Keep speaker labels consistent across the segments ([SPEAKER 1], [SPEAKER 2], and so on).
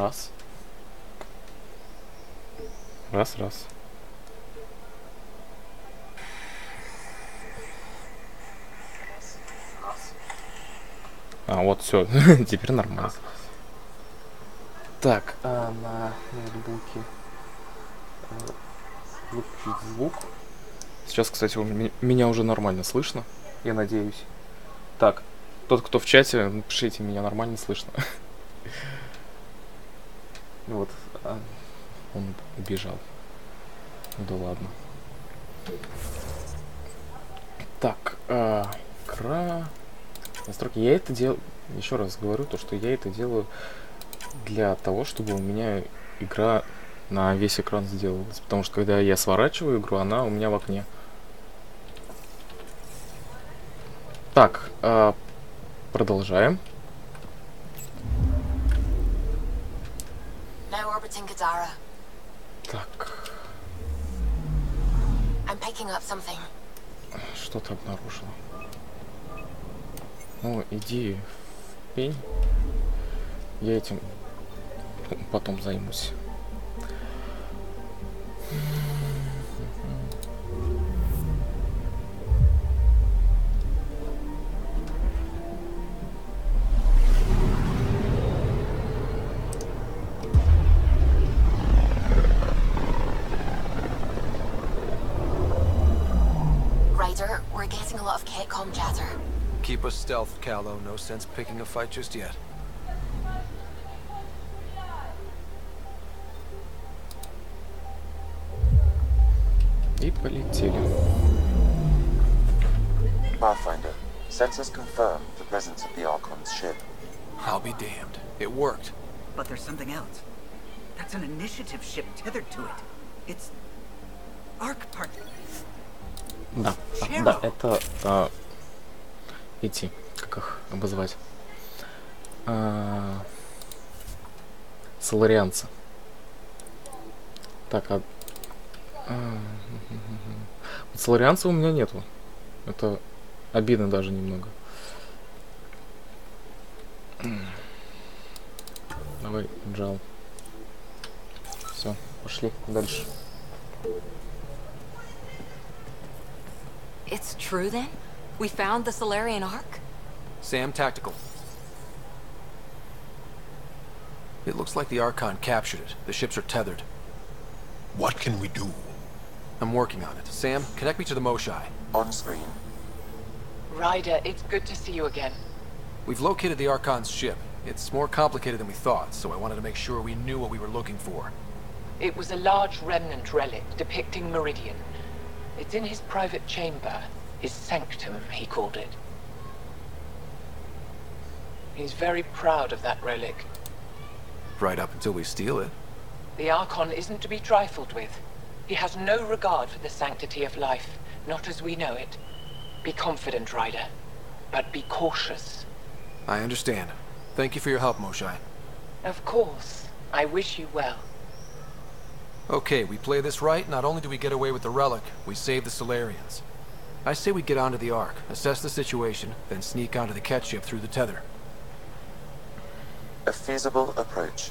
[SPEAKER 1] Раз. Раз, раз. А, вот, все, теперь нормально. Так, на ноутбуке выключить звук. Сейчас, кстати, меня уже нормально слышно, я надеюсь. Так, тот, кто в чате, напишите, меня нормально слышно. Вот, он убежал. Да ладно. Так, настройки. Я это делаю, еще раз говорю, то, что я это делаю для того, чтобы у меня игра на весь экран сделалась. Потому что когда я сворачиваю игру, она у меня в окне. Так, продолжаем. Так. Что ты обнаружила? Ну, иди в пень. Я этим потом займусь.
[SPEAKER 2] We're getting a lot of catcom chatter.
[SPEAKER 3] Keep us stealth, Callow. No sense picking a fight just yet.
[SPEAKER 1] И полетели.
[SPEAKER 4] Pathfinder, sensors confirm the presence of the Archon's ship.
[SPEAKER 3] I'll be damned. It worked.
[SPEAKER 5] But there's something else. That's an initiative ship tethered to it. It's Arc part.
[SPEAKER 1] Да, да, это эти, как их обозвать? Соларианцы. Так, вот соларианца у меня нету. Это обидно даже немного. Давай, Джал. Все, пошли дальше.
[SPEAKER 2] It's true then? We found the Solarian Ark?
[SPEAKER 3] Sam, tactical. It looks like the Archon captured it. The ships are tethered.
[SPEAKER 6] What can we do?
[SPEAKER 3] I'm working on it. Sam, connect me to the Moshai.
[SPEAKER 4] On screen.
[SPEAKER 7] Ryder, it's good to see you again.
[SPEAKER 3] We've located the Archon's ship. It's more complicated than we thought, so I wanted to make sure we knew what we were looking for.
[SPEAKER 7] It was a large remnant relic depicting Meridian. It's in his private chamber. His sanctum, he called it. He's very proud of that relic.
[SPEAKER 3] Right up until we steal it.
[SPEAKER 7] The Archon isn't to be trifled with. He has no regard for the sanctity of life, not as we know it. Be confident, Ryder, but be cautious.
[SPEAKER 3] I understand. Thank you for your help, Moshai.
[SPEAKER 7] Of course. I wish you well.
[SPEAKER 3] Okay, we play this right, not only do we get away with the relic, we save the Solarians. I say we get onto the Ark, assess the situation, then sneak onto the catch ship through the tether.
[SPEAKER 4] A feasible approach.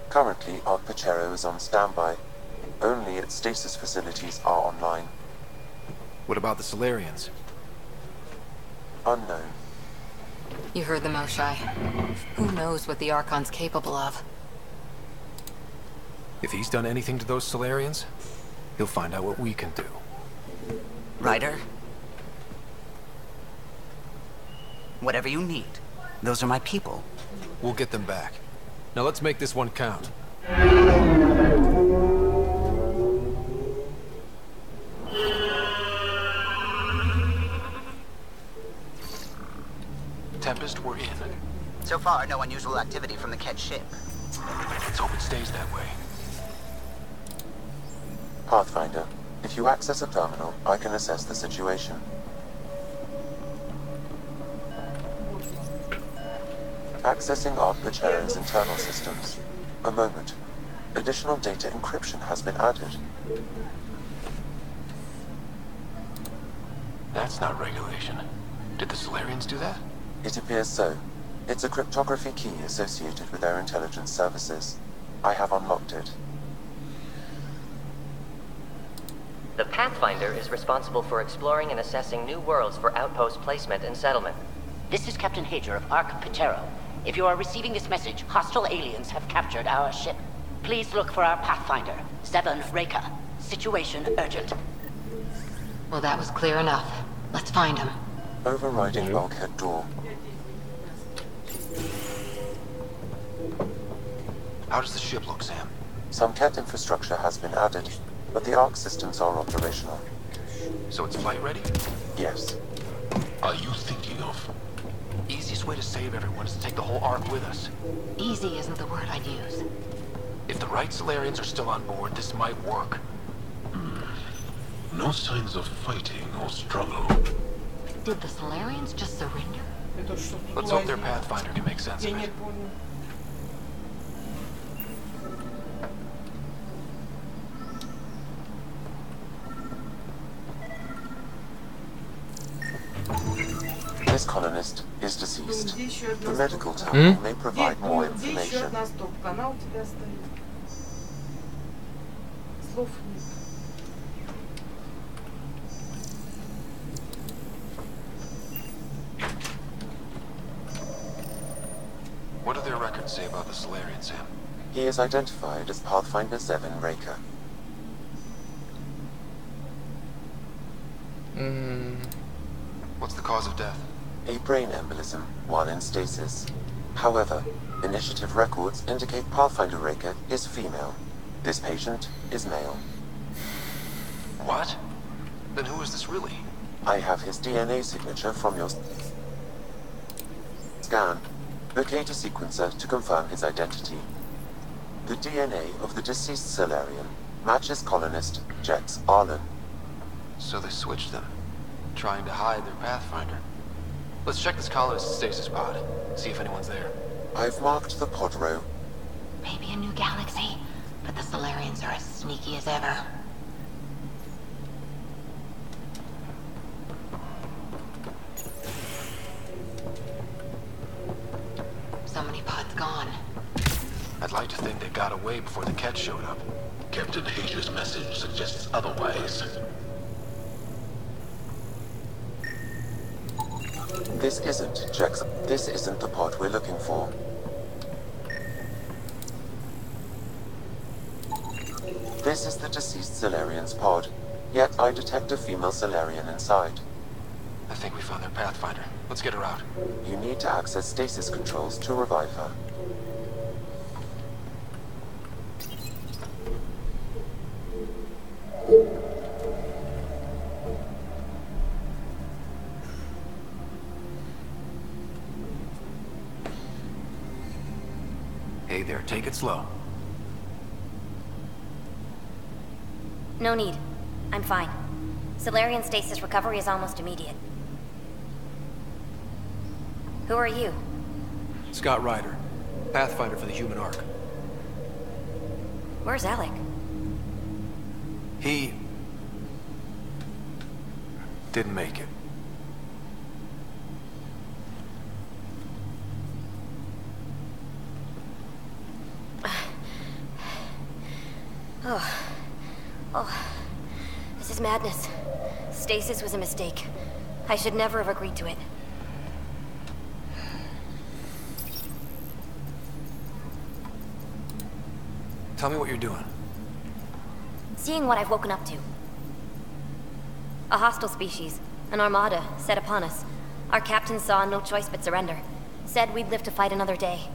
[SPEAKER 4] Currently, Ark Pachero is on standby. Only its stasis facilities are online.
[SPEAKER 3] What about the Solarians?
[SPEAKER 4] Unknown.
[SPEAKER 2] You heard the Moshai. Who knows what the Archon's capable of?
[SPEAKER 3] If he's done anything to those Solarians, he'll find out what we can do.
[SPEAKER 5] Ryder? Whatever you need. Those are my people.
[SPEAKER 3] We'll get them back. Now let's make this one count. Tempest, we're in.
[SPEAKER 5] So far, no unusual activity from the Ket ship.
[SPEAKER 3] Let's hope it stays that way.
[SPEAKER 4] Pathfinder, if you access a terminal, I can assess the situation. Accessing Ark Pachero's internal systems. A moment. Additional data encryption has been added.
[SPEAKER 3] That's not regulation. Did the Solarians do that?
[SPEAKER 4] It appears so. It's a cryptography key associated with their intelligence services. I have unlocked it.
[SPEAKER 8] The Pathfinder is responsible for exploring and assessing new worlds for outpost placement and settlement.
[SPEAKER 9] This is Captain Hager of Ark Patero. If you are receiving this message, hostile aliens have captured our ship. Please look for our Pathfinder, 7 Reka. Situation urgent.
[SPEAKER 2] Well, that was clear enough. Let's find him.
[SPEAKER 4] Overriding bulkhead door.
[SPEAKER 3] How does the ship look, Sam?
[SPEAKER 4] Some Ket infrastructure has been added, but the Ark systems are operational.
[SPEAKER 3] So it's flight ready?
[SPEAKER 4] Yes.
[SPEAKER 6] Are you thinking of?
[SPEAKER 3] Easiest way to save everyone is to take the whole Ark with us.
[SPEAKER 2] Easy isn't the word I'd use.
[SPEAKER 3] If the right Solarians are still on board, this might work.
[SPEAKER 6] No signs of fighting or struggle.
[SPEAKER 2] Did the Solarians just surrender?
[SPEAKER 3] Let's hope their Pathfinder can make sense of it.
[SPEAKER 4] This colonist is deceased. The medical terminal may provide more information.
[SPEAKER 3] What do their records say about the Solarian, Sam?
[SPEAKER 4] He is identified as Pathfinder 7 Reka.
[SPEAKER 3] What's the cause of death?
[SPEAKER 4] A brain embolism while in stasis. However, initiative records indicate Pathfinder Reka is female. This patient is male.
[SPEAKER 3] What? Then who is this really?
[SPEAKER 4] I have his DNA signature from your scan. Locate a sequencer to confirm his identity. The DNA of the deceased Solarian matches colonist Jex Arlen.
[SPEAKER 3] So they switched them, trying to hide their Pathfinder. Let's check this colonist's stasis pod, see if anyone's there.
[SPEAKER 4] I've marked the pod row.
[SPEAKER 2] Maybe a new galaxy, but the Solarians are as sneaky as ever. So many pods gone.
[SPEAKER 3] I'd like to think they got away before the Ket showed up.
[SPEAKER 6] Captain Hager's message suggests otherwise.
[SPEAKER 4] This isn't Jex. This isn't the pod we're looking for. This is the deceased Solarian's pod, yet I detect a female Solarian inside.
[SPEAKER 3] I think we found their Pathfinder. Let's get her out.
[SPEAKER 4] You need to access stasis controls to revive her.
[SPEAKER 3] Hey there, take it slow.
[SPEAKER 10] No need. I'm fine. Solarian stasis recovery is almost immediate. Who are you?
[SPEAKER 3] Scott Ryder, Pathfinder for the human Ark.
[SPEAKER 10] Where's Alec?
[SPEAKER 3] He didn't make it.
[SPEAKER 10] Oh, this is madness. Stasis was a mistake. I should never have agreed to it.
[SPEAKER 3] Tell me what you're doing.
[SPEAKER 10] Seeing what I've woken up to. A hostile species, an armada, set upon us. Our captain saw no choice but surrender. Said we'd live to fight another day.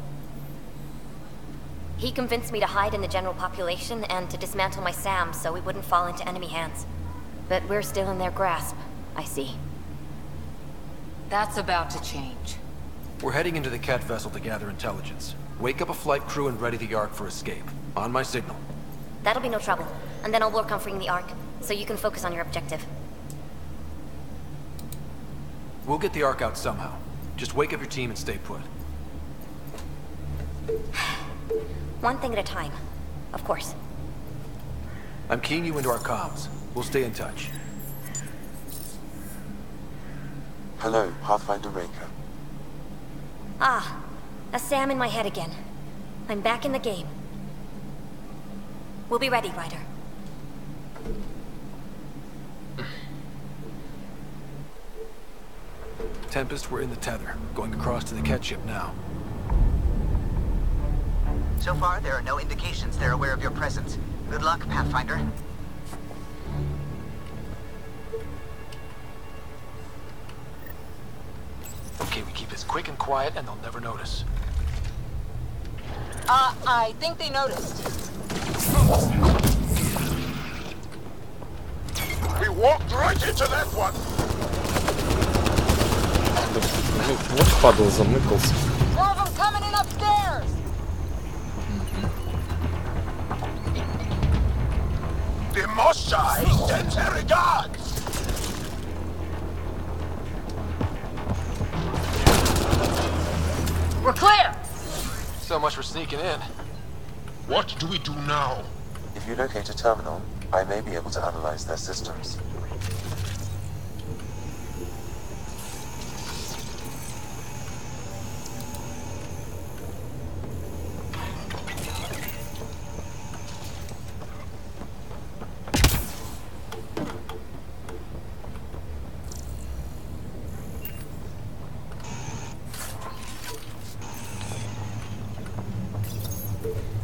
[SPEAKER 10] He convinced me to hide in the general population and to dismantle my SAM so we wouldn't fall into enemy hands. But we're still in their grasp, I see.
[SPEAKER 2] That's about to change.
[SPEAKER 3] We're heading into the Ket vessel to gather intelligence. Wake up a flight crew and ready the Ark for escape. On my signal.
[SPEAKER 10] That'll be no trouble. And then I'll work on freeing the Ark, so you can focus on your objective.
[SPEAKER 3] We'll get the Ark out somehow. Just wake up your team and stay put.
[SPEAKER 10] One thing at a time, of course.
[SPEAKER 3] I'm keying you into our comms. We'll stay in touch.
[SPEAKER 4] Hello, Pathfinder Reka.
[SPEAKER 10] Ah, a SAM in my head again. I'm back in the game. We'll be ready, Ryder.
[SPEAKER 3] Tempest, we're in the tether. Going across to the catch ship now.
[SPEAKER 5] So far, there are no indications they're aware of your presence. Good luck, Pathfinder.
[SPEAKER 3] Okay, we keep this quick and quiet and they'll never notice.
[SPEAKER 7] I think they noticed.
[SPEAKER 6] We walked right into that one.
[SPEAKER 1] Вот падал, замыкался.
[SPEAKER 7] More of them coming in upstairs.
[SPEAKER 6] The Moshai sends her regards.
[SPEAKER 7] We're clear.
[SPEAKER 3] So much for sneaking in.
[SPEAKER 6] What do we do now?
[SPEAKER 4] If you locate a terminal, I may be able to analyze their systems.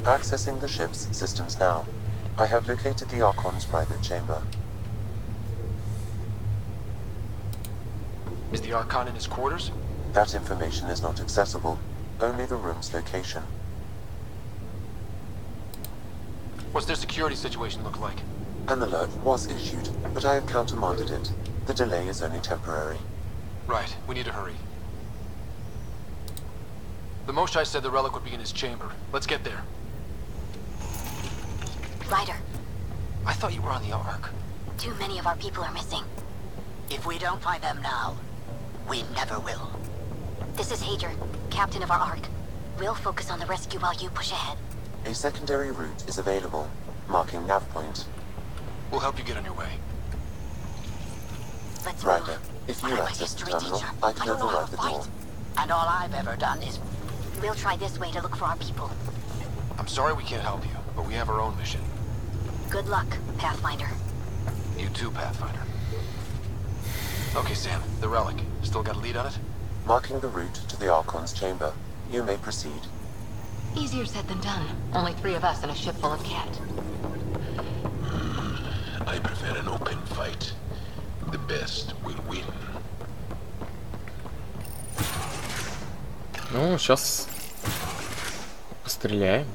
[SPEAKER 4] Accessing the ship's systems now. I have located the Archon's private chamber.
[SPEAKER 3] Is the Archon in his quarters?
[SPEAKER 4] That information is not accessible, only the room's location.
[SPEAKER 3] What's their security situation look like?
[SPEAKER 4] An alert was issued, but I have countermanded it. The delay is only temporary.
[SPEAKER 3] Right, we need to hurry. The Moshai said the relic would be in his chamber. Let's get there.
[SPEAKER 10] Ryder,
[SPEAKER 3] I thought you were on the Ark.
[SPEAKER 10] too many of our people are missing.
[SPEAKER 9] If we don't find them now, we never will.
[SPEAKER 10] This is Hager, captain of our Ark. We'll focus on the rescue while you push ahead.
[SPEAKER 4] A secondary route is available, marking nav point.
[SPEAKER 3] We'll help you get on your way.
[SPEAKER 10] Let's
[SPEAKER 4] Ryder,
[SPEAKER 10] move.
[SPEAKER 4] if you
[SPEAKER 10] I'm a
[SPEAKER 4] access the
[SPEAKER 10] history
[SPEAKER 4] terminal,
[SPEAKER 10] teacher.
[SPEAKER 4] I can
[SPEAKER 10] don't know how
[SPEAKER 4] override
[SPEAKER 10] to
[SPEAKER 4] the
[SPEAKER 10] fight.
[SPEAKER 4] door.
[SPEAKER 9] And all I've ever done is...
[SPEAKER 10] We'll try this way to look for our people.
[SPEAKER 3] I'm sorry we can't help you, but we have our own mission.
[SPEAKER 10] Good luck, Pathfinder.
[SPEAKER 3] You too, Pathfinder. Okay, Sam, the relic. Still got a lead on it?
[SPEAKER 4] Marking the route to the Archon's chamber. You may proceed.
[SPEAKER 2] Easier said than done. Only 3 of us and a ship full of cat.
[SPEAKER 6] I prefer an open fight. The best will win.
[SPEAKER 1] Ну, сейчас постреляем.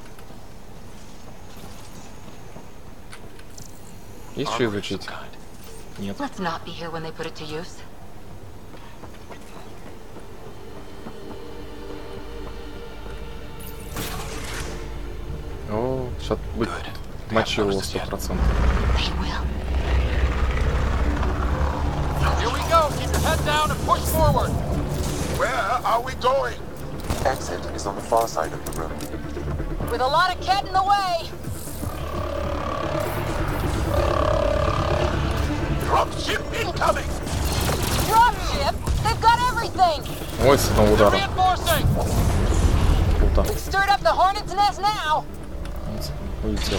[SPEAKER 1] Есть что изучить? Нет.
[SPEAKER 2] Let's not be here when they put it to use.
[SPEAKER 1] О, сейчас будет мочило 100%.
[SPEAKER 2] They will.
[SPEAKER 3] Here we go! Keep your head down and push forward!
[SPEAKER 6] Where are we going?
[SPEAKER 4] Exit is on the far side of the room.
[SPEAKER 7] With a lot of cat in the way.
[SPEAKER 6] Dropship incoming!
[SPEAKER 7] Dropship? They've got everything.
[SPEAKER 1] Ой, с одного удара.
[SPEAKER 3] Reinforcing!
[SPEAKER 1] Круто.
[SPEAKER 7] We've stirred up the hornet's nest now.
[SPEAKER 1] Улетел.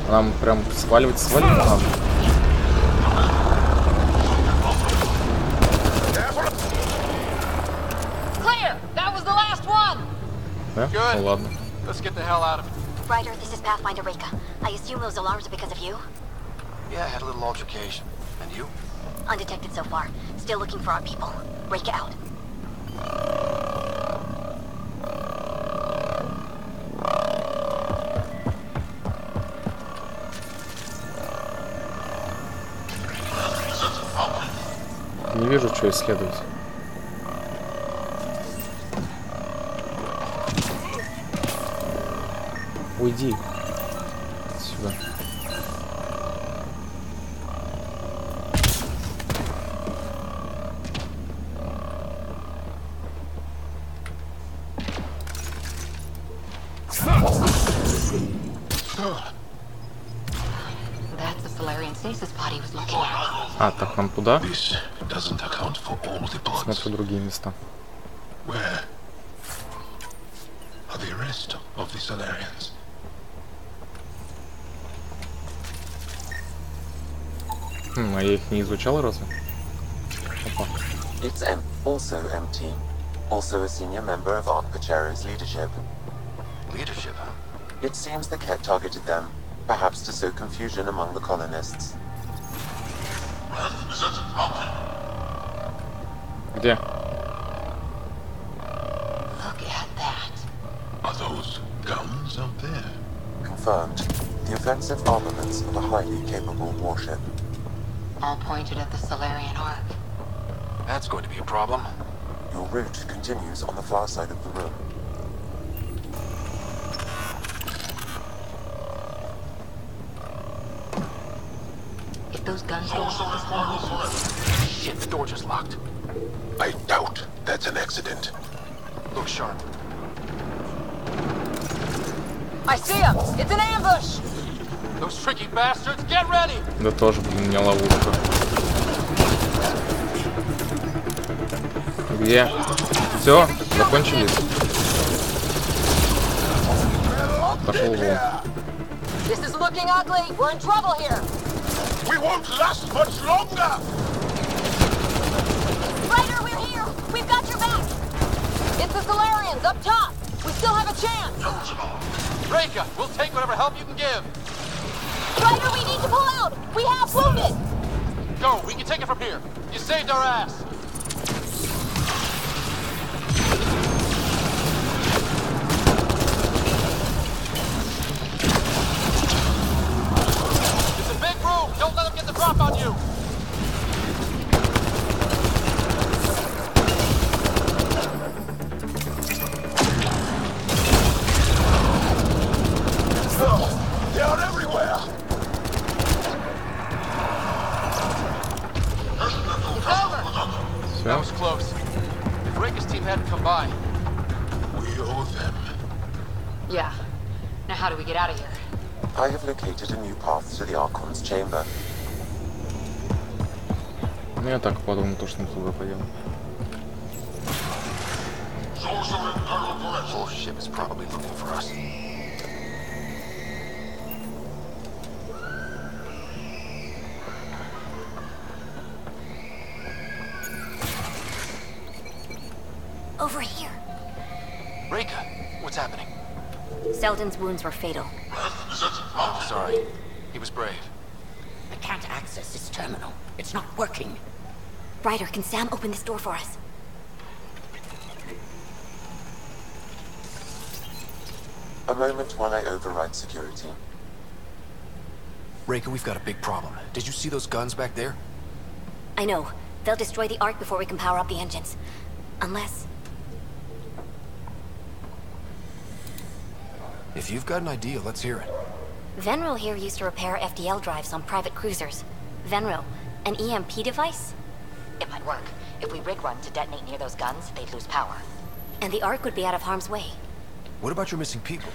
[SPEAKER 1] Нам прям сваливать надо.
[SPEAKER 7] Clear. That was the last one.
[SPEAKER 1] Да?
[SPEAKER 3] Good.
[SPEAKER 1] Ну ладно.
[SPEAKER 3] Let's get the hell out of it.
[SPEAKER 10] Ryder, this is Pathfinder Reka. I assume those alarms are because of you?
[SPEAKER 3] Yeah, I had a little altercation. And you?
[SPEAKER 10] Undetected so far. Still looking for our people. Reka out.
[SPEAKER 1] Не вижу, что исследовать. Уйди. Сюда.
[SPEAKER 2] That's the Solarian stasis pod he was looking at.
[SPEAKER 1] А, так нам туда.
[SPEAKER 6] This doesn't account for all the pods.
[SPEAKER 1] Смотрю другие места.
[SPEAKER 6] Where are the rest of the Solarians?
[SPEAKER 1] А я их не изучал разве? Опа.
[SPEAKER 4] It's also empty. Also a senior member of Ark Pachero's leadership.
[SPEAKER 3] Leadership, huh?
[SPEAKER 4] It seems the Ket targeted them, perhaps to sow confusion among the colonists.
[SPEAKER 1] Где?
[SPEAKER 9] Look at that.
[SPEAKER 6] Are those guns out there?
[SPEAKER 4] Confirmed. The offensive armaments of a highly capable warship.
[SPEAKER 2] All pointed at the Solarian Ark.
[SPEAKER 3] That's going to be a problem.
[SPEAKER 4] Your route continues on the far side of the room.
[SPEAKER 2] If those guns go
[SPEAKER 3] Shit, the door just locked.
[SPEAKER 6] I doubt that's an accident.
[SPEAKER 3] Look sharp.
[SPEAKER 2] I see him! It's an ambush!
[SPEAKER 3] Those tricky bastards, get ready!
[SPEAKER 1] Да тоже, блин, не ловушка. Где? Все, закончились. Пошел вон.
[SPEAKER 2] This is looking ugly! We're in trouble here!
[SPEAKER 6] We won't last much longer!
[SPEAKER 2] Ryder, we're here! We've got your back! It's the Solarians, up top! We still have a chance!
[SPEAKER 3] Reka, we'll take whatever help you can give.
[SPEAKER 2] Ryder, we need to pull out! We have wounded!
[SPEAKER 3] Go, we can take it from here. You saved our ass. It's a big room. Don't let them get the drop on you.
[SPEAKER 6] They are everywhere!
[SPEAKER 3] That was close. If Reka's team hadn't come by.
[SPEAKER 6] We owe them.
[SPEAKER 2] Yeah. Now how do we get out of here?
[SPEAKER 4] I have located a new path to the Archon's chamber.
[SPEAKER 1] Ну я так подумал, то, что мы туда пойдем.
[SPEAKER 3] Whole ship is probably looking for us.
[SPEAKER 10] Over here.
[SPEAKER 3] Reka, what's happening?
[SPEAKER 10] Selden's wounds were fatal.
[SPEAKER 3] Oh, sorry. He was brave.
[SPEAKER 9] I can't access this terminal. It's not working.
[SPEAKER 10] Ryder, can Sam open this door for us?
[SPEAKER 4] A moment while I override security.
[SPEAKER 3] Reka, we've got a big problem. Did you see those guns back there?
[SPEAKER 10] I know. They'll destroy the Ark before we can power up the engines. Unless...
[SPEAKER 3] If you've got an idea, let's hear it.
[SPEAKER 10] Venro here used to repair FDL drives on private cruisers. Venro, an EMP device?
[SPEAKER 2] It might work. If we rig one to detonate near those guns, they'd lose power.
[SPEAKER 10] And the Ark would be out of harm's way.
[SPEAKER 3] What about your missing people?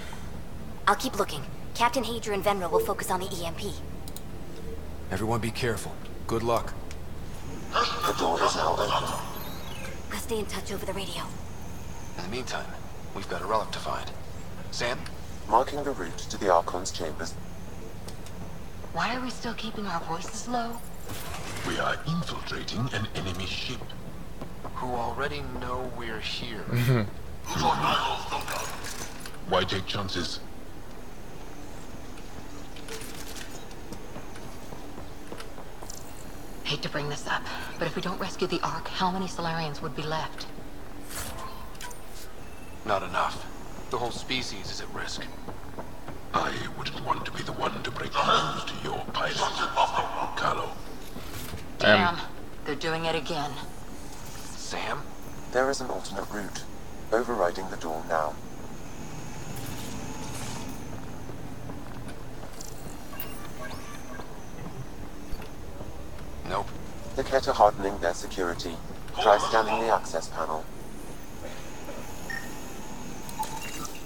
[SPEAKER 10] I'll keep looking. Captain Hadrian and Venro will focus on the EMP.
[SPEAKER 3] Everyone be careful. Good luck.
[SPEAKER 4] The door is now open.
[SPEAKER 10] I'll stay in touch over the radio.
[SPEAKER 3] In the meantime, we've got a relic to find. Sam?
[SPEAKER 4] Marking the route to the Archon's chambers.
[SPEAKER 2] Why are we still keeping our voices low?
[SPEAKER 6] We are infiltrating an enemy ship.
[SPEAKER 3] Who already know we're here.
[SPEAKER 6] Why take chances?
[SPEAKER 2] Hate to bring this up, but if we don't rescue the Ark, how many Solarians would be left?
[SPEAKER 3] Not enough. The whole species is at risk.
[SPEAKER 6] I wouldn't want to be the one to break the news to your pilot, Carlo.
[SPEAKER 2] Damn, they're doing it again.
[SPEAKER 3] Sam?
[SPEAKER 4] There is an alternate route. Overriding the door now.
[SPEAKER 3] Nope.
[SPEAKER 4] The Ket are hardening their security. Try scanning the access panel.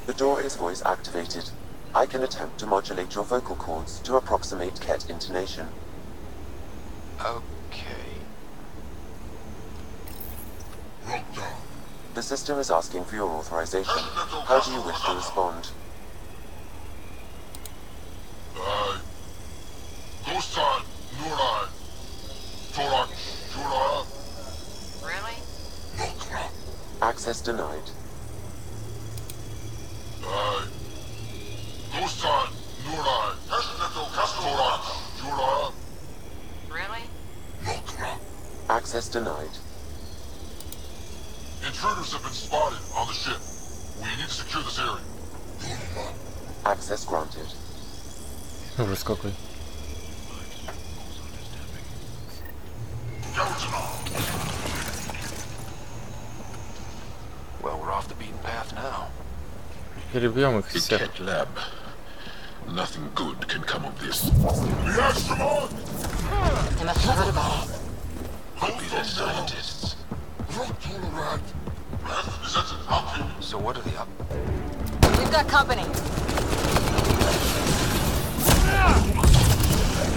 [SPEAKER 4] The door is voice activated. I can attempt to modulate your vocal cords to approximate Ket intonation.
[SPEAKER 3] Okay.
[SPEAKER 4] The system is asking for your authorization. How do you wish to respond? Access denied.
[SPEAKER 2] Really?
[SPEAKER 4] Access denied.
[SPEAKER 6] Intruders have been spotted on the ship. We need to secure this area.
[SPEAKER 4] Access granted.
[SPEAKER 1] Ужас какой.
[SPEAKER 3] Well, we're off the beaten path now.
[SPEAKER 1] Перебьем их
[SPEAKER 6] Big
[SPEAKER 1] всех.
[SPEAKER 6] Tech Lab. Nothing good can come of this.
[SPEAKER 9] They must have heard about us.
[SPEAKER 6] Could be the scientists.
[SPEAKER 3] So what are they up?
[SPEAKER 2] We've got company.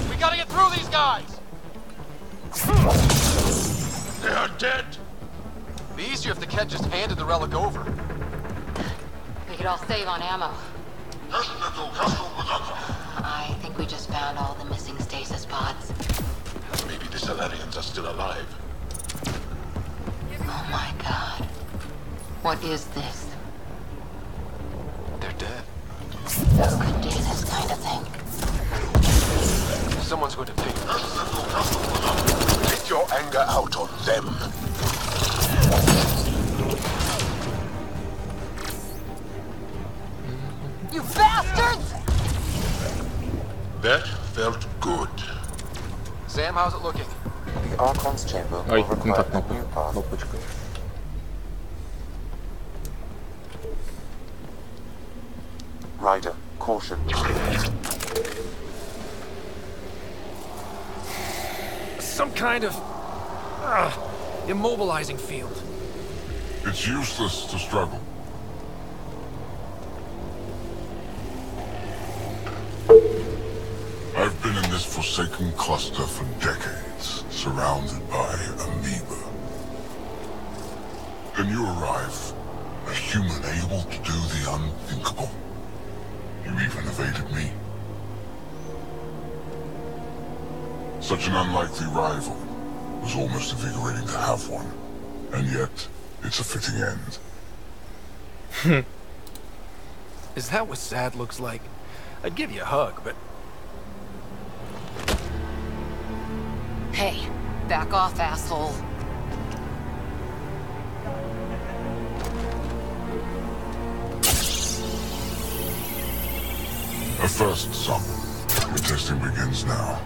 [SPEAKER 3] We gotta get through these guys!
[SPEAKER 6] They are dead.
[SPEAKER 3] Be easier if the Ket just handed the relic over.
[SPEAKER 9] We could all save on ammo. I think we just found all the missing stasis pods.
[SPEAKER 6] Maybe the Salarians are still alive.
[SPEAKER 9] Oh my god. What is this?
[SPEAKER 3] They're dead.
[SPEAKER 9] Who could do this kind of thing?
[SPEAKER 3] Someone's going to pay.
[SPEAKER 6] Take your anger out on them.
[SPEAKER 2] You bastards!
[SPEAKER 6] That felt good.
[SPEAKER 3] Sam, how's it looking?
[SPEAKER 4] The Archon's chamber
[SPEAKER 1] Ой,
[SPEAKER 4] will
[SPEAKER 1] не
[SPEAKER 4] require
[SPEAKER 1] та
[SPEAKER 4] a
[SPEAKER 1] кнопка.
[SPEAKER 4] new path.
[SPEAKER 1] Кнопочка.
[SPEAKER 4] Ryder, caution.
[SPEAKER 3] Some kind of... immobilizing field.
[SPEAKER 6] It's useless to struggle. I've been in this forsaken cluster for decades, surrounded by amoeba. Then you arrive, a human able to do the unthinkable. You even evaded me. Such an unlikely rival. It was almost invigorating to have one. And yet, it's a fitting end.
[SPEAKER 3] Is that what sad looks like? I'd give you a hug, but...
[SPEAKER 9] Hey, back off, asshole.
[SPEAKER 6] A first, son. Your testing begins now.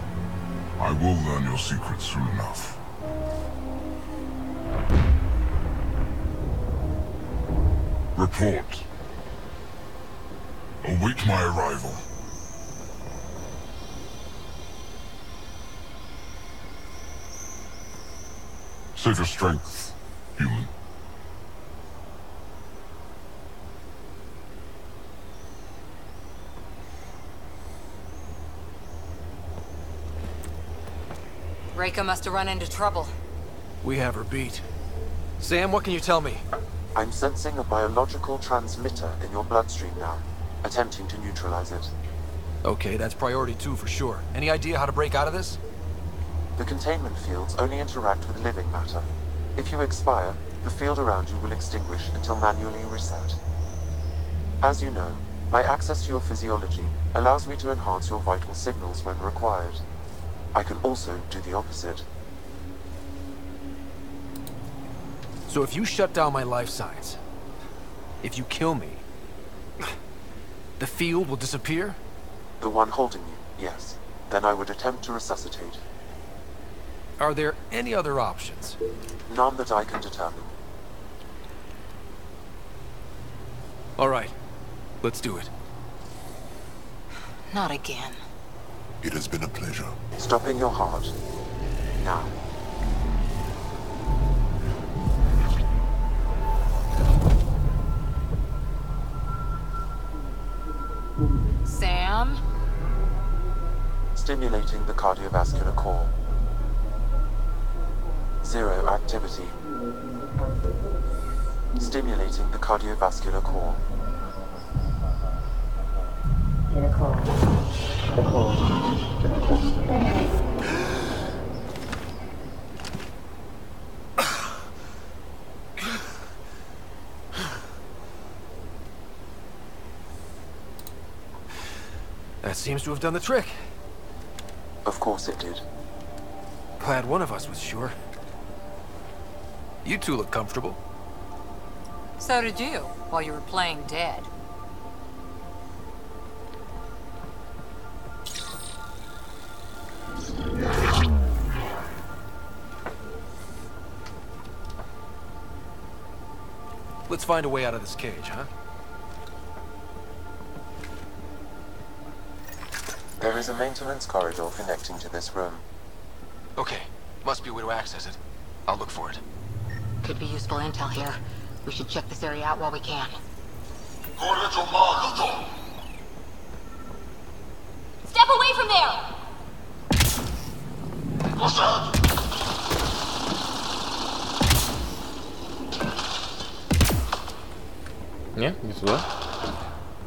[SPEAKER 6] I will learn your secrets soon enough. Report. Await my arrival. Save your strength, human.
[SPEAKER 2] Reika must have run into trouble.
[SPEAKER 3] we have her beat. Sam, what can you tell me?
[SPEAKER 4] I'm sensing a biological transmitter in your bloodstream now, attempting to neutralize it.
[SPEAKER 3] Okay, that's priority 2 for sure. Any idea how to break out of this?
[SPEAKER 4] The containment fields only interact with living matter. If you expire, the field around you will extinguish until manually reset. As you know, my access to your physiology allows me to enhance your vital signals when required. I can also do the opposite.
[SPEAKER 3] So if you shut down my life signs, if you kill me, the field will disappear?
[SPEAKER 4] The one holding you, yes. Then I would attempt to resuscitate.
[SPEAKER 3] Are there any other options?
[SPEAKER 4] None that I can determine.
[SPEAKER 3] All right, let's do it.
[SPEAKER 9] Not again.
[SPEAKER 6] It has been a pleasure.
[SPEAKER 4] Stopping your heart. Now.
[SPEAKER 2] Sam?
[SPEAKER 4] Stimulating the cardiovascular core. 0 activity. Stimulating the cardiovascular core.
[SPEAKER 3] That seems to have done the trick.
[SPEAKER 4] Of course it did.
[SPEAKER 3] Glad one of us was sure. You two look comfortable.
[SPEAKER 11] So did you, while you were playing dead.
[SPEAKER 3] Let's find a way out of this cage, huh?
[SPEAKER 4] There is a maintenance corridor connecting to this room.
[SPEAKER 3] Okay, must be a way to access it. I'll look for it.
[SPEAKER 9] Could be useful intel here. We should check this area out while we can.
[SPEAKER 2] Step away from there!
[SPEAKER 1] Не, не туда.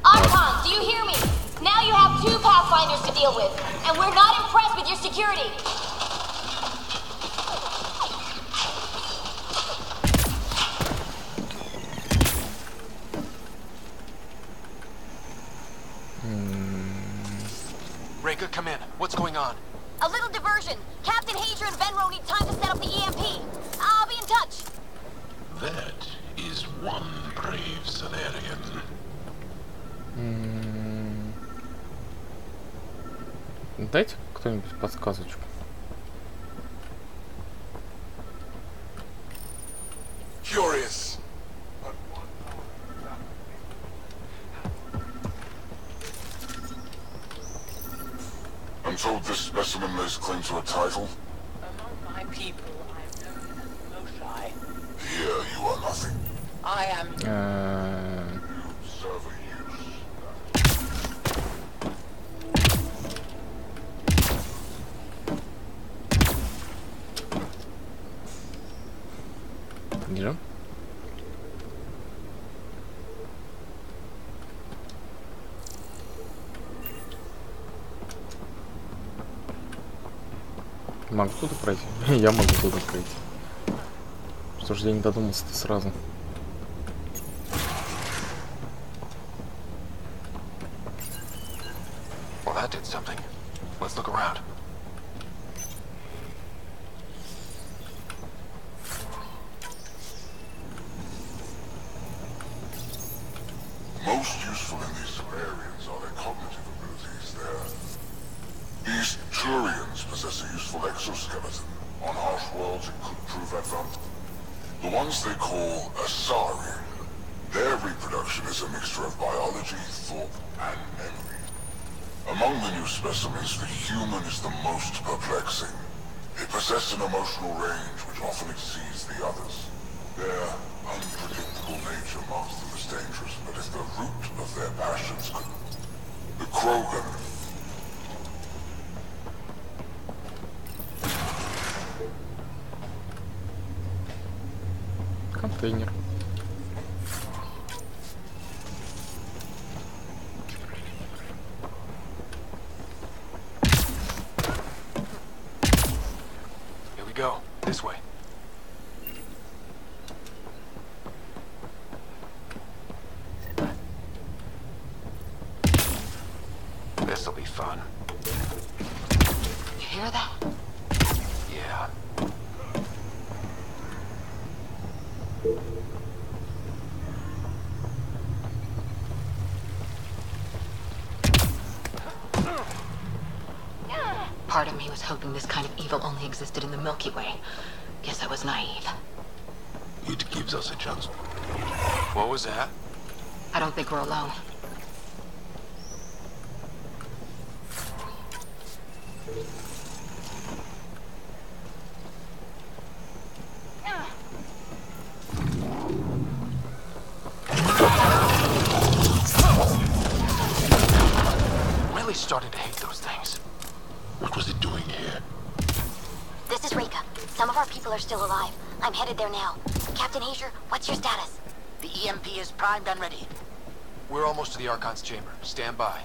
[SPEAKER 2] Archon, do you hear me? Now you have 2 Pathfinders to deal with, and we're not impressed with your security.
[SPEAKER 3] Reka, come in. What's going on?
[SPEAKER 2] A little diversion. Captain Hager and Venro need time to set up the EMP. I'll be in touch.
[SPEAKER 6] That is one brave Solarian.
[SPEAKER 1] Дайте кто-нибудь подсказочку.
[SPEAKER 6] Curious. I'm told this specimen lays claim to a title.
[SPEAKER 7] Among my people, I'm known as Moshai.
[SPEAKER 6] Here you are nothing.
[SPEAKER 7] I am...
[SPEAKER 6] Serve a use.
[SPEAKER 1] Где? Могу туда пройти? Я могу туда пройти. Что ж я не додумался-то сразу?
[SPEAKER 3] Well, that did something. Let's look around.
[SPEAKER 6] Most useful in these Solarians are their cognitive abilities. These Turians possess a useful exoskeleton. On harsh worlds, it could prove advantageous. The ones they call Asari. Their reproduction is a mixture of biology, thought, and memory. Among the new specimens, the human is the most perplexing. They possess an emotional range which often exceeds the others. Their unpredictable nature marks them as dangerous, but if the root of their passions could... The Krogan...
[SPEAKER 1] Контейнер.
[SPEAKER 3] Here we go. This way. This'll be fun.
[SPEAKER 9] You hear that?
[SPEAKER 3] Yeah.
[SPEAKER 9] Part of me was hoping this kind of evil only existed in the Milky Way. Guess I was naive.
[SPEAKER 6] It gives us a chance.
[SPEAKER 3] What was that?
[SPEAKER 9] I don't think we're alone.
[SPEAKER 3] Really starting to hate those things.
[SPEAKER 6] What was it doing here?
[SPEAKER 2] This is Reka. Some of our people are still alive. I'm headed there now. Captain Hager, what's your status?
[SPEAKER 9] The EMP is primed and ready.
[SPEAKER 3] We're almost to the Archon's chamber. Stand by.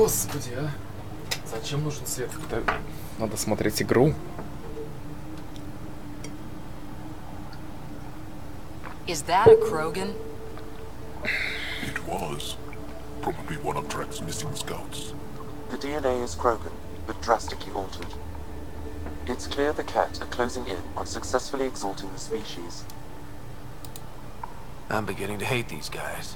[SPEAKER 1] Господи, а. Зачем нужен свет? Надо смотреть игру.
[SPEAKER 11] Is that a Krogan?
[SPEAKER 6] It was. Probably one of Drek's missing scouts.
[SPEAKER 4] The DNA is Krogan, but drastically altered. It's clear the Ket are closing in on successfully exalting the species.
[SPEAKER 3] I'm beginning to hate these guys.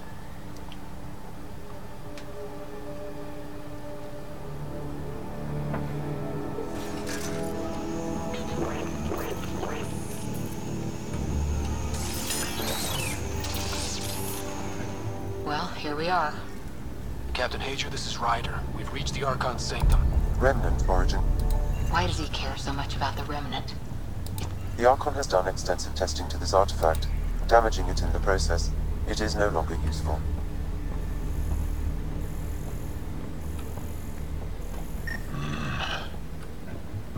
[SPEAKER 11] Well, here we are.
[SPEAKER 3] Captain Hager, this is Ryder. We've reached the Archon Sanctum.
[SPEAKER 4] Remnant origin.
[SPEAKER 11] Why does he care so much about the Remnant?
[SPEAKER 4] The Archon has done extensive testing to this artifact, damaging it in the process. It is no longer useful.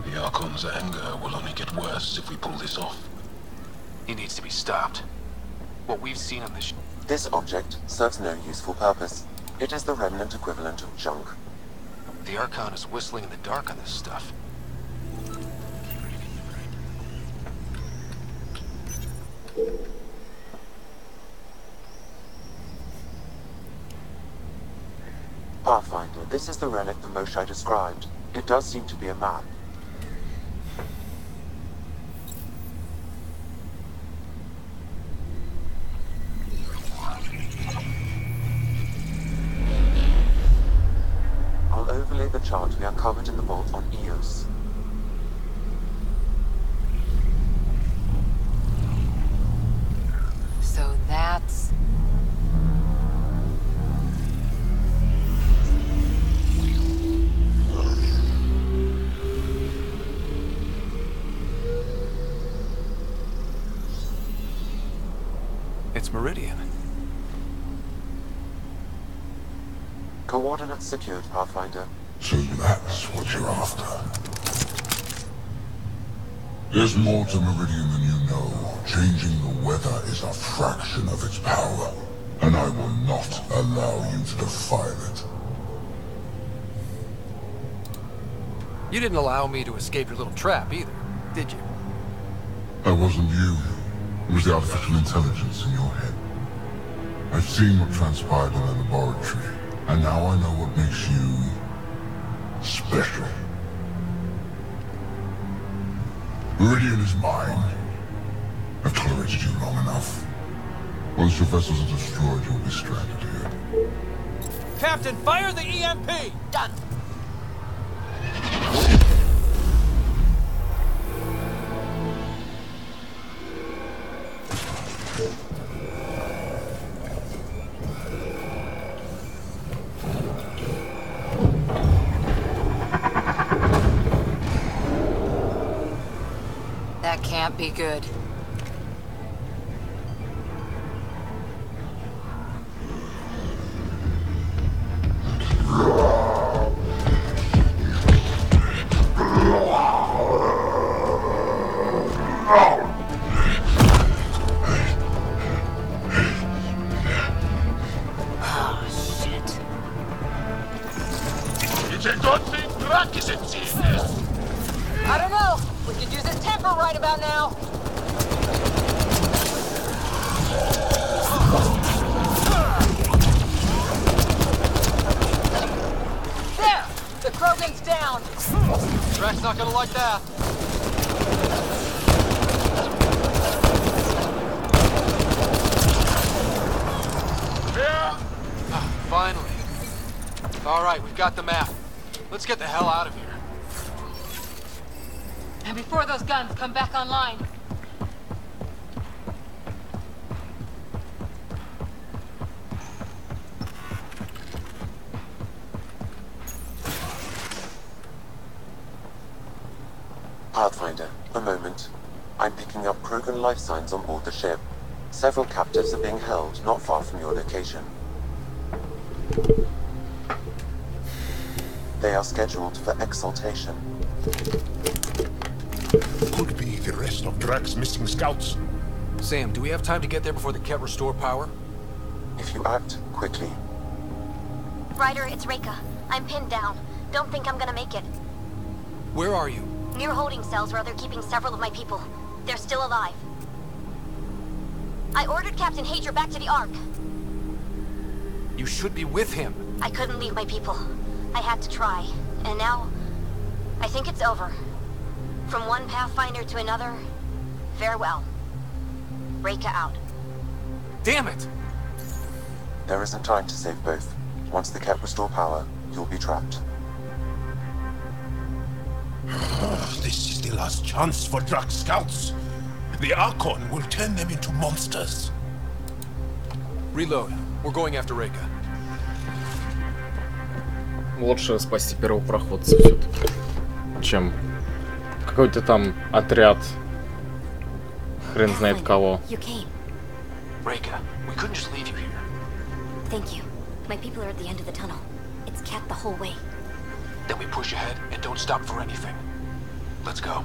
[SPEAKER 6] The Archon's anger will only get worse if we pull this off.
[SPEAKER 3] He needs to be stopped. What we've seen on this
[SPEAKER 4] This object serves no useful purpose. It is the Remnant equivalent of junk.
[SPEAKER 3] The Archon is whistling in the dark on this stuff.
[SPEAKER 4] Pathfinder, this is the relic the Moshai described. It does seem to be a map. I'll overlay the chart we uncovered in the vault on Eos.
[SPEAKER 11] So that's...
[SPEAKER 3] It's Meridian.
[SPEAKER 4] Coordinates secured, Pathfinder.
[SPEAKER 6] So that's what you're after. There's more to Meridian than you know. Changing the weather is a fraction of its power, and I will not allow you to defile it.
[SPEAKER 3] You didn't allow me to escape your little trap either, did you?
[SPEAKER 6] That wasn't you. It was the artificial intelligence in your head. I've seen what transpired in the laboratory, and now I know what makes you special. Meridian is mine. I've tolerated you long enough. Once your vessels are destroyed, you'll be stranded here.
[SPEAKER 3] Captain, fire the EMP!
[SPEAKER 9] Done.
[SPEAKER 11] That can't be good.
[SPEAKER 7] I don't know. We could use his temper right about now. There! The Krogan's down.
[SPEAKER 3] Drax not gonna like that. Finally. All right, we've got the map. Let's get the hell out of here.
[SPEAKER 11] And before those guns come back online.
[SPEAKER 4] Pathfinder, a moment. I'm picking up Krogan life signs on board the ship. Several captives are being held not far from your location. They are scheduled for exaltation.
[SPEAKER 6] Could be the rest of Drak's missing scouts.
[SPEAKER 3] Sam, do we have time to get there before the Ket restore power?
[SPEAKER 4] If you act quickly.
[SPEAKER 10] Ryder, it's Reika. I'm pinned down. Don't think I'm gonna make it.
[SPEAKER 3] Where are you?
[SPEAKER 10] Near holding cells where they're keeping several of my people. They're still alive. I ordered Captain Hager back to the Ark.
[SPEAKER 3] You should be with him.
[SPEAKER 10] I couldn't leave my people. I had to try. And now, I think it's over. From one Pathfinder to another, farewell. Reka out.
[SPEAKER 3] Damn it!
[SPEAKER 4] There isn't time to save both. Once the Kett restore power, you'll be trapped.
[SPEAKER 12] This is the last chance for Drak scouts. The Archon will turn them into monsters.
[SPEAKER 3] Reload. We're going after Reka.
[SPEAKER 1] Лучше спасти первопроходца все-таки, чем какой-то там отряд. Хрен знает кого.
[SPEAKER 3] Reka, we couldn't just leave you here.
[SPEAKER 10] Thank you. My people are at the end of the tunnel. It's Kett the whole way.
[SPEAKER 3] Then we push ahead and don't stop for anything. Let's go.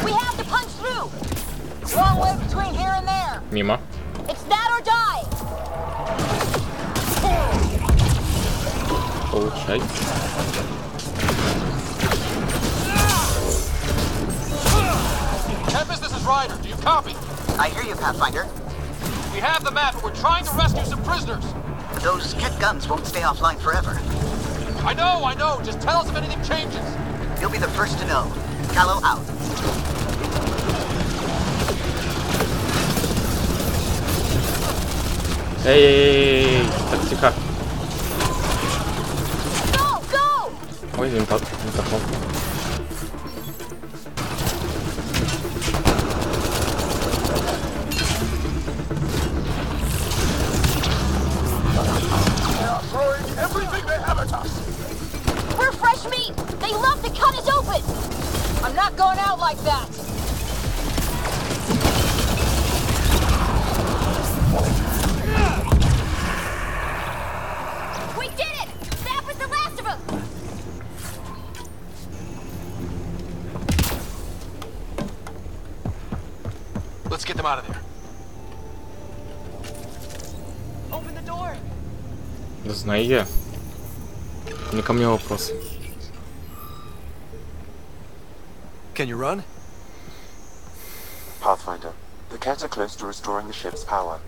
[SPEAKER 2] We have to punch through. Long way between here and there.
[SPEAKER 1] Мимо.
[SPEAKER 2] It's that or die.
[SPEAKER 1] Получай.
[SPEAKER 3] Tempest, this is Ryder. Do you copy?
[SPEAKER 5] I hear you, Pathfinder.
[SPEAKER 3] We have the map, but we're trying to rescue some prisoners.
[SPEAKER 5] Those Kett guns won't stay offline forever.
[SPEAKER 3] I know. Just tell us if anything changes.
[SPEAKER 5] You'll be the first to know. Callow out.
[SPEAKER 1] Эй, так тихо.
[SPEAKER 2] Go, go.
[SPEAKER 1] Ой, винтоход.
[SPEAKER 12] Everything they have at us.
[SPEAKER 2] We're fresh meat. They love to cut us open. I'm not going out like that.
[SPEAKER 10] We did it! That was the last of them!
[SPEAKER 3] Let's get them out of there.
[SPEAKER 2] Open the door.
[SPEAKER 1] Да знаю я. Не ко мне вопрос.
[SPEAKER 3] Can you run?
[SPEAKER 4] Pathfinder, the Kett are close to restoring the ship's power.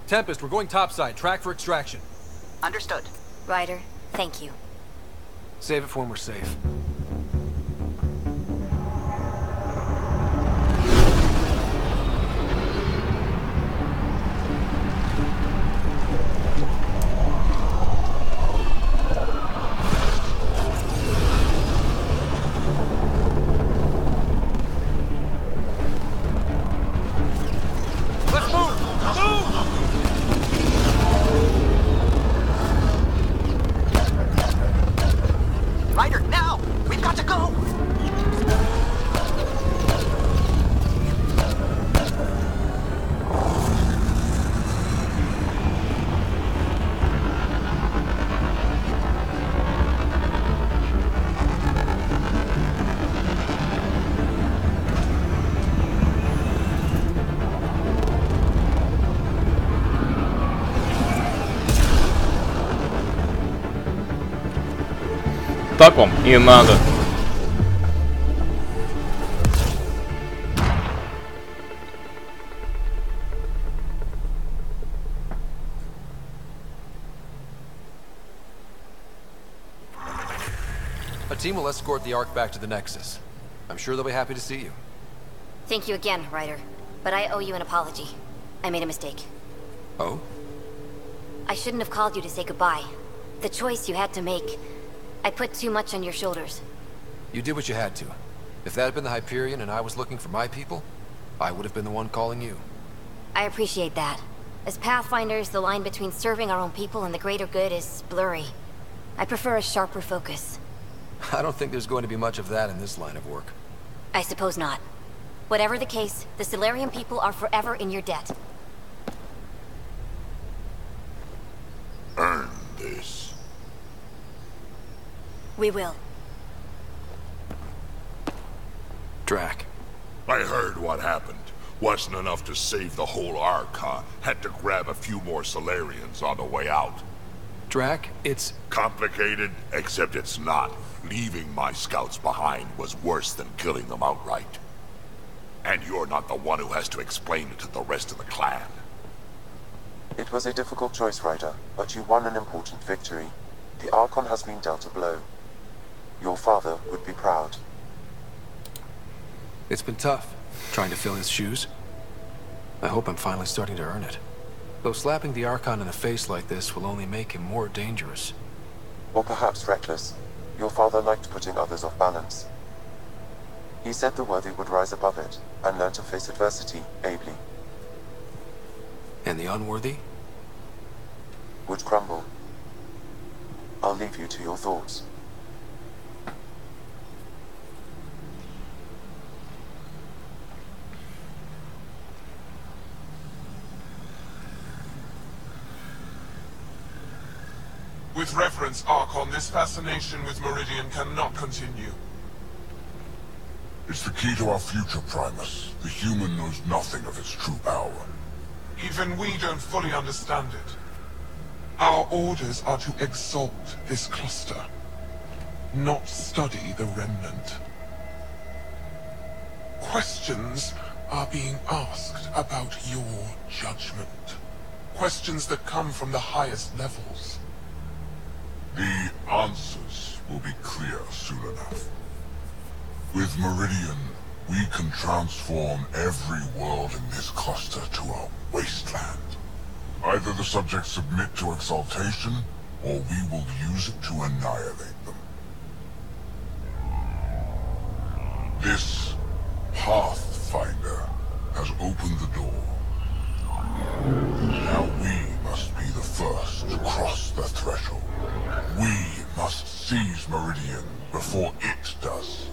[SPEAKER 3] Tempest, we're going topside. Track for extraction.
[SPEAKER 5] Understood.
[SPEAKER 10] Ryder, thank you.
[SPEAKER 3] Save it for when we're safe. Let's move! Move!
[SPEAKER 5] Ryder, now! We've got to go!
[SPEAKER 1] Так вам и надо.
[SPEAKER 3] A team will escort the Ark back to the Nexus. I'm sure they'll be happy to see you.
[SPEAKER 10] Thank you again, Ryder. But I owe you an apology. I made a mistake.
[SPEAKER 3] Oh?
[SPEAKER 10] I shouldn't have called you to say goodbye. The choice you had to make. I put too much on your shoulders.
[SPEAKER 3] You did what you had to. If that had been the Hyperion and I was looking for my people, I would have been the one calling you.
[SPEAKER 10] I appreciate that. As Pathfinders, the line between serving our own people and the greater good is blurry. I prefer a sharper focus.
[SPEAKER 3] I don't think there's going to be much of that in this line of work.
[SPEAKER 10] I suppose not. Whatever the case, the Solarian people are forever in your debt.
[SPEAKER 6] Earn this.
[SPEAKER 10] We will.
[SPEAKER 3] Drac.
[SPEAKER 6] I heard what happened. Wasn't enough to save the whole Archon. Had to grab a few more Solarians on the way out.
[SPEAKER 3] Drac, it's...
[SPEAKER 6] Complicated, except it's not. Leaving my scouts behind was worse than killing them outright. And you're not the one who has to explain it to the rest of the clan.
[SPEAKER 4] It was a difficult choice, Ryder, but you won an important victory. The Archon has been dealt a blow. Your father would be proud.
[SPEAKER 3] It's been tough, trying to fill his shoes. I hope I'm finally starting to earn it. Though slapping the Archon in the face like this will only make him more dangerous.
[SPEAKER 4] Or perhaps reckless. Your father liked putting others off balance. He said the worthy would rise above it, and learn to face adversity ably.
[SPEAKER 3] And the unworthy?
[SPEAKER 4] Would crumble. I'll leave you to your thoughts.
[SPEAKER 12] With reverence, Archon, this fascination with Meridian cannot continue.
[SPEAKER 6] It's the key to our future, Primus. The human knows nothing of its true power.
[SPEAKER 12] Even we don't fully understand it. Our orders are to exalt this cluster, not study the remnant. Questions are being asked about your judgment. Questions that come from the highest levels.
[SPEAKER 6] The answers will be clear soon enough. With Meridian, we can transform every world in this cluster to a wasteland. Either the subjects submit to exaltation, or we will use it to annihilate them. This Pathfinder has opened the door. Now we must be the first to cross the threshold. We must seize Meridian before it does.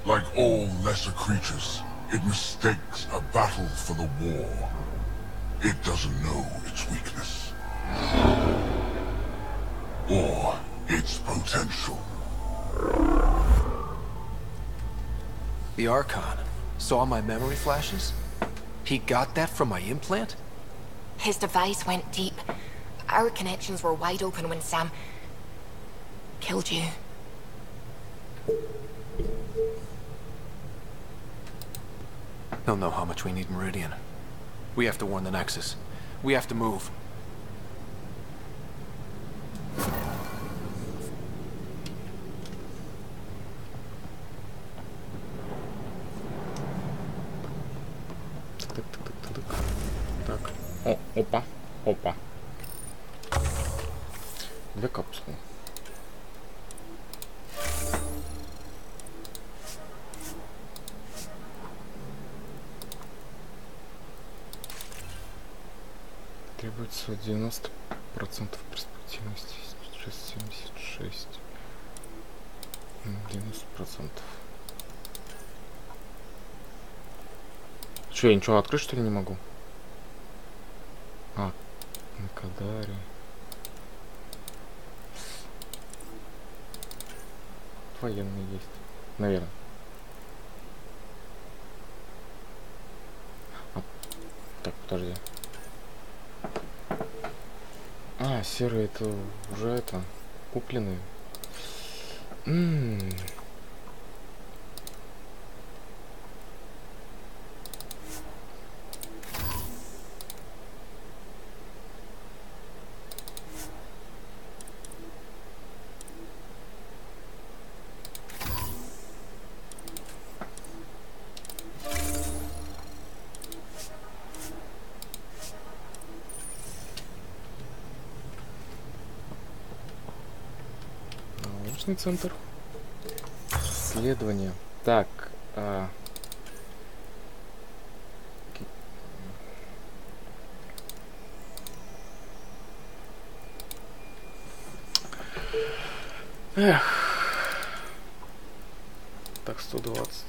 [SPEAKER 6] Like all lesser creatures, it mistakes a battle for the war. It doesn't know its weakness. Or its potential.
[SPEAKER 3] The Archon saw my memory flashes? He got that from my implant?
[SPEAKER 13] His device went deep. Our connections were wide open when Sam killed you.
[SPEAKER 3] He'll know how much we need Meridian. We have to warn the Nexus. We have to move.
[SPEAKER 1] Так. О, опа, опа. Две капсулы. Требуется 90% перспективности. Сейчас 76. 90%. Че, я ничего открыть, что ли, не могу? А, на Кадаре. Военный есть. Наверное. А, так, подожди. А, серые это уже это купленные. Научный центр. Исследование. Так. Эх. Так, 120.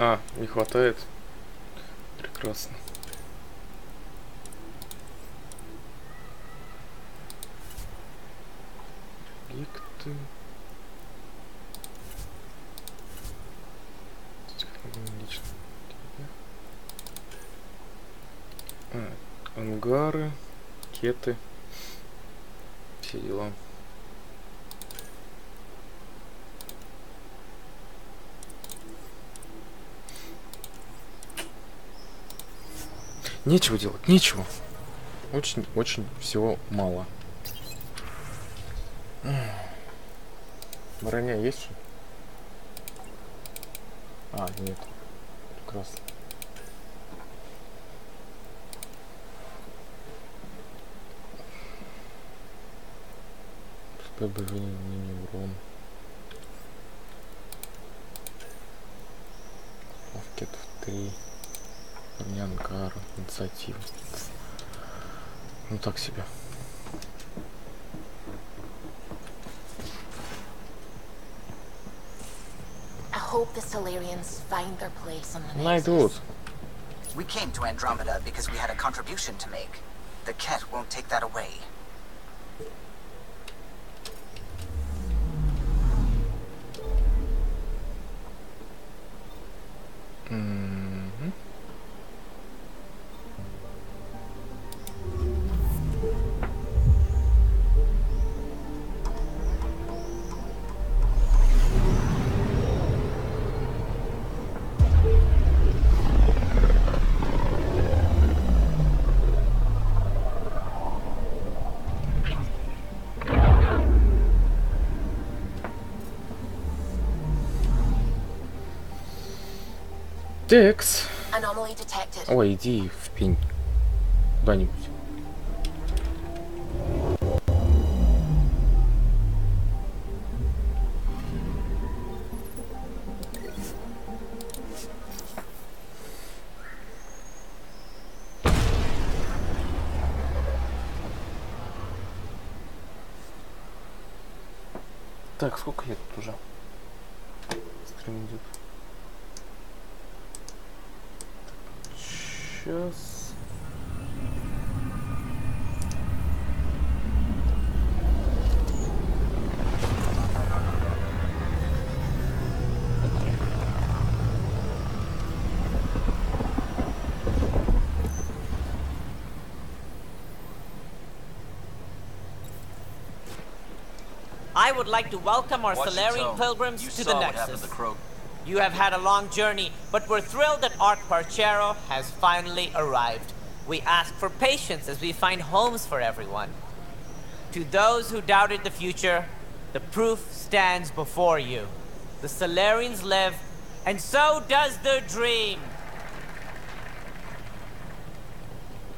[SPEAKER 1] А, не хватает. Прекрасно. Объекты. Ангары, кеты, все дела. Нечего делать, нечего. Очень всего мало. Броня есть что? А, нет. Прекрасно. Побежение урон. Кетов 3. Ангар, инициатива. Ну так себе.
[SPEAKER 13] I hope the Solarians find their place on the
[SPEAKER 1] Найдут.
[SPEAKER 5] We came to Andromeda because we had a contribution to make. The Ket won't take that away.
[SPEAKER 1] Текс.
[SPEAKER 13] Anomaly detected.
[SPEAKER 1] Ой, иди в пень. Куда-нибудь. Так, сколько лет тут уже? Стрим идет. Сейчас.
[SPEAKER 14] I would like to welcome our Solarian pilgrims to the Nexus. You have had a long journey, but we're thrilled that Ark Parchero has finally arrived. We ask for patience as we find homes for everyone. To those who doubted the future, the proof stands before you. The Solarians live, and so does their dream.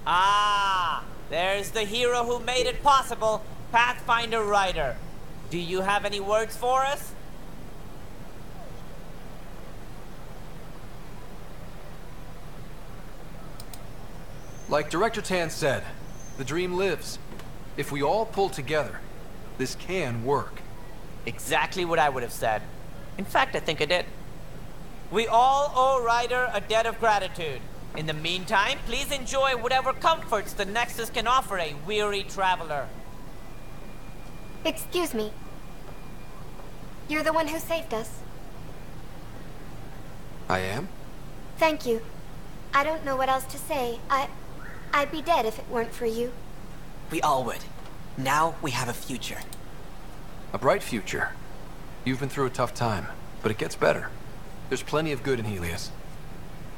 [SPEAKER 14] Ah, there's the hero who made it possible, Pathfinder Ryder. Do you have any words for us?
[SPEAKER 3] Like Director Tan said, the dream lives. If we all pull together, this can work.
[SPEAKER 14] Exactly what I would have said. In fact, I think I did. We all owe Ryder a debt of gratitude. In the meantime, please enjoy whatever comforts the Nexus can offer a weary traveler.
[SPEAKER 10] Excuse me. You're the one who saved us.
[SPEAKER 3] I am?
[SPEAKER 10] Thank you. I don't know what else to say. I'd be dead if it weren't for you.
[SPEAKER 5] We all would. Now we have a future.
[SPEAKER 3] A bright future. You've been through a tough time, but it gets better. There's plenty of good in Helios.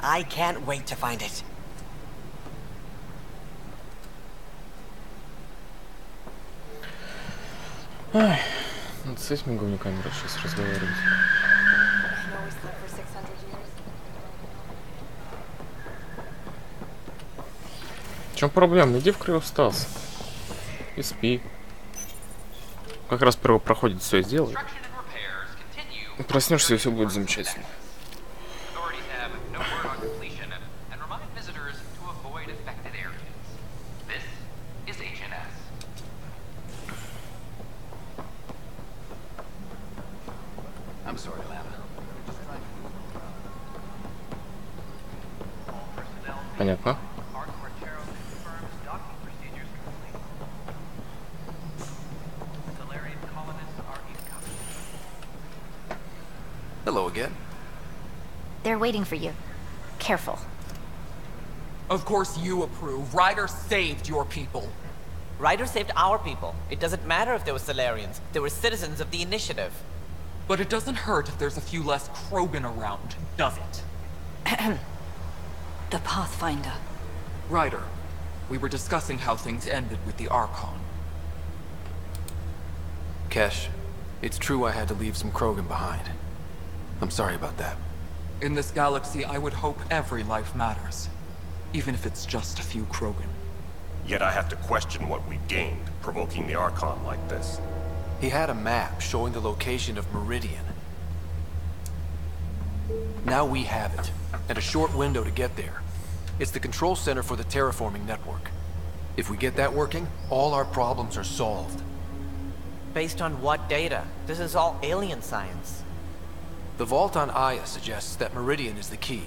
[SPEAKER 5] I can't wait to find it.
[SPEAKER 1] Ай, надо с этими говнюками сейчас разговаривать. В чем проблема? Иди в криостаз и спи. Как раз первый проходит, все сделай. Проснешься, и все будет замечательно. понятно.
[SPEAKER 3] Hello again.
[SPEAKER 10] They're waiting for you. Careful.
[SPEAKER 15] Of course you approve. Ryder saved your people.
[SPEAKER 14] Ryder saved our people. It doesn't matter if they were Solarians. They were citizens of the Initiative.
[SPEAKER 15] But it doesn't hurt if there's a few less Krogan around, does it?
[SPEAKER 11] The Pathfinder.
[SPEAKER 15] Ryder, we were discussing how things ended with the Archon.
[SPEAKER 3] Kesh, it's true I had to leave some Krogan behind. I'm sorry about that.
[SPEAKER 15] In this galaxy, I would hope every life matters. Even if it's just a few Krogan.
[SPEAKER 16] Yet I have to question what we gained, provoking the Archon like this.
[SPEAKER 3] He had a map showing the location of Meridian. Now we have it, and a short window to get there. It's the control center for the terraforming network. If we get that working, all our problems are solved.
[SPEAKER 14] Based on what data? This is all alien science.
[SPEAKER 3] The vault on Aya suggests that Meridian is the key.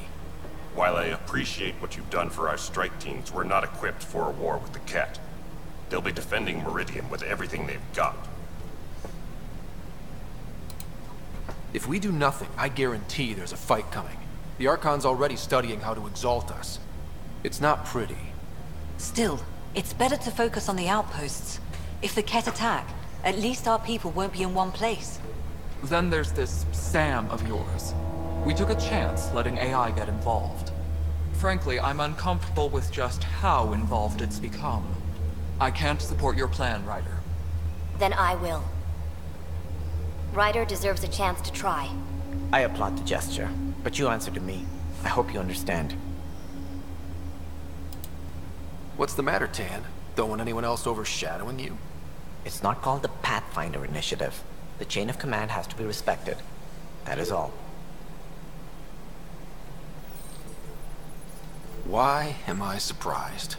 [SPEAKER 16] While I appreciate what you've done for our strike teams, we're not equipped for a war with the Ket. They'll be defending Meridian with everything they've got.
[SPEAKER 3] If we do nothing, I guarantee there's a fight coming. The Archon's already studying how to exalt us. It's not pretty.
[SPEAKER 11] Still, it's better to focus on the outposts. If the Ket attack, at least our people won't be in one place.
[SPEAKER 15] Then there's this Sam of yours. We took a chance letting AI get involved. Frankly, I'm uncomfortable with just how involved it's become. I can't support your plan, Ryder.
[SPEAKER 10] Then I will. Ryder deserves a chance to try.
[SPEAKER 14] I applaud the gesture, but you answer to me. I hope you understand.
[SPEAKER 3] What's the matter, Tan? Don't want anyone else overshadowing you?
[SPEAKER 14] It's not called the Pathfinder Initiative. The chain of command has to be respected. That is all.
[SPEAKER 3] Why am I surprised?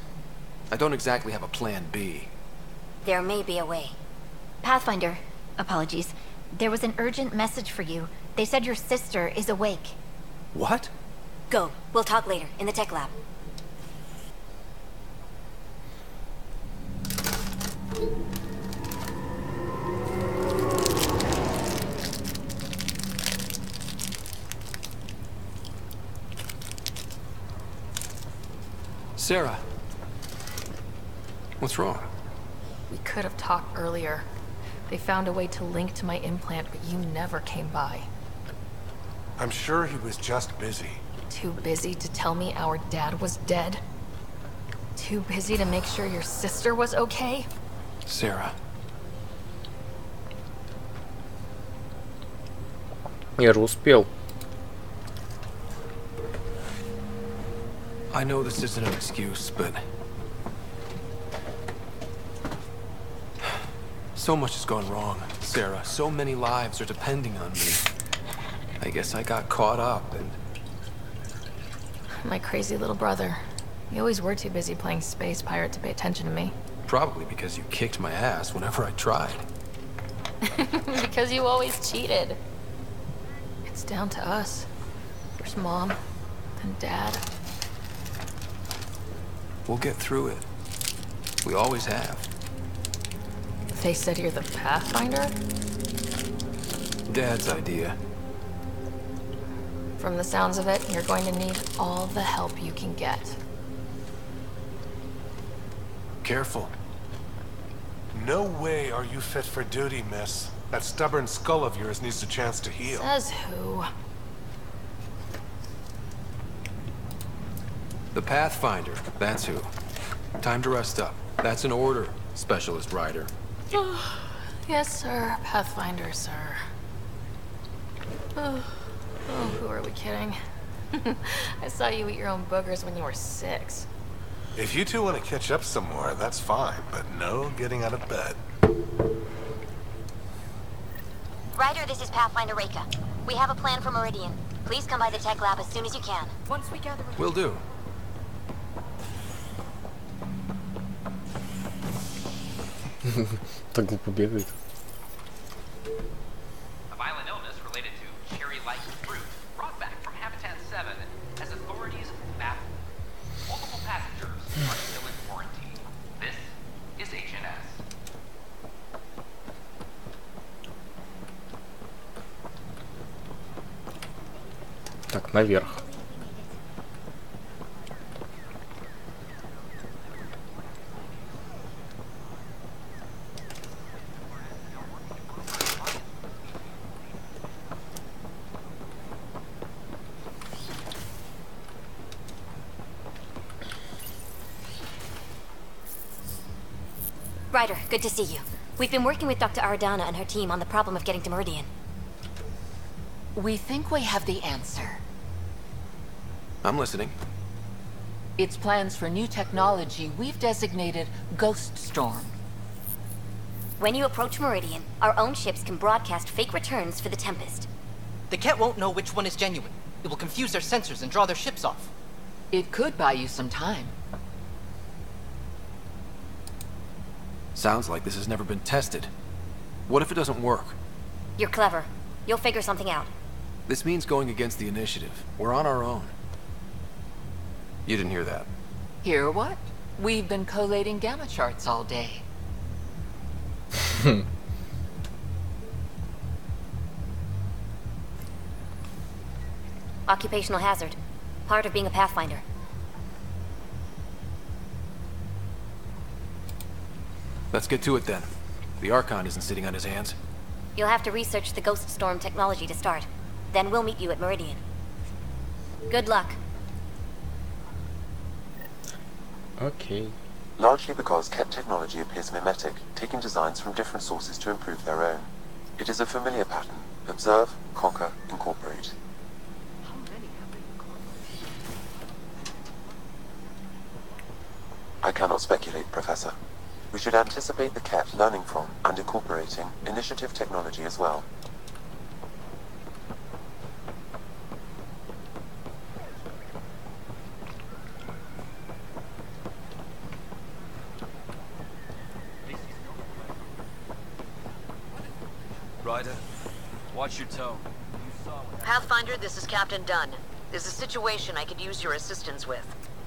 [SPEAKER 3] I don't exactly have a plan B.
[SPEAKER 10] There may be a way. Pathfinder, apologies. There was an urgent message for you. They said your sister is awake.
[SPEAKER 3] What?
[SPEAKER 10] Go. We'll talk later, in the tech lab.
[SPEAKER 3] Sarah. What's wrong?
[SPEAKER 17] We could have talked earlier. They found a way to link to my implant, but you never came by.
[SPEAKER 18] I'm sure he was just busy.
[SPEAKER 17] Too busy to tell me our dad was dead? Too busy to make sure your sister was okay?
[SPEAKER 3] Sarah.
[SPEAKER 1] Я же успел.
[SPEAKER 3] I know this isn't an excuse, but... So much has gone wrong, Sarah. So many lives are depending on me. I guess I got caught up and...
[SPEAKER 17] My crazy little brother. You always were too busy playing space pirate to pay attention to me.
[SPEAKER 3] Probably because you kicked my ass whenever I tried.
[SPEAKER 17] Because you always cheated. It's down to us. First Mom, then Dad.
[SPEAKER 3] We'll get through it. We always have.
[SPEAKER 17] They said you're the Pathfinder?
[SPEAKER 3] Dad's idea.
[SPEAKER 17] From the sounds of it, you're going to need all the help you can get.
[SPEAKER 3] Careful.
[SPEAKER 18] No way are you fit for duty, miss. That stubborn skull of yours needs a chance to heal.
[SPEAKER 17] Says who?
[SPEAKER 3] The Pathfinder, that's who. Time to rest up. That's an order, Specialist Ryder.
[SPEAKER 17] Yes, sir. Pathfinder, sir. Oh, who are we kidding? I saw you eat your own boogers when you were 6.
[SPEAKER 18] If you two want to catch up some more, that's fine, but no getting out of bed.
[SPEAKER 10] Ryder, this is Pathfinder Reka. We have a plan for Meridian. Please come by the tech lab as soon as you can.
[SPEAKER 17] Once we gather...
[SPEAKER 3] Will do.
[SPEAKER 1] Так глупо бегает.
[SPEAKER 19] A violent illness related to cherry-like fruit brought back from Habitat 7 as authorities baffled. Multiple
[SPEAKER 1] Так, наверх.
[SPEAKER 10] Ryder, good to see you. We've been working with Dr. Aradana and her team on the problem of getting to Meridian.
[SPEAKER 7] We think we have the answer.
[SPEAKER 3] I'm listening.
[SPEAKER 7] It's plans for new technology we've designated Ghost Storm.
[SPEAKER 10] When you approach Meridian, our own ships can broadcast fake returns for the Tempest.
[SPEAKER 20] The Ket won't know which one is genuine. It will confuse their sensors and draw their ships off.
[SPEAKER 7] It could buy you some time.
[SPEAKER 3] Sounds like this has never been tested. What if it doesn't work?
[SPEAKER 10] You're clever. You'll figure something out.
[SPEAKER 3] This means going against the initiative. We're on our own. You didn't hear that.
[SPEAKER 7] Hear what? We've been collating gamma charts all day.
[SPEAKER 10] Occupational hazard. Part of being a Pathfinder.
[SPEAKER 3] Let's get to it then. The Archon isn't sitting on his hands.
[SPEAKER 10] You'll have to research the Ghost Storm technology to start. Then we'll meet you at Meridian. Good luck.
[SPEAKER 1] Okay.
[SPEAKER 4] Largely because Ket technology appears mimetic, taking designs from different sources to improve their own. It is a familiar pattern. Observe, conquer, incorporate. I cannot speculate, Professor. We should anticipate the Ket learning from and incorporating initiative technology as well.
[SPEAKER 21] Ryder, watch your tone.
[SPEAKER 9] Pathfinder, this is Captain Dunn. There's a situation I could use your assistance with.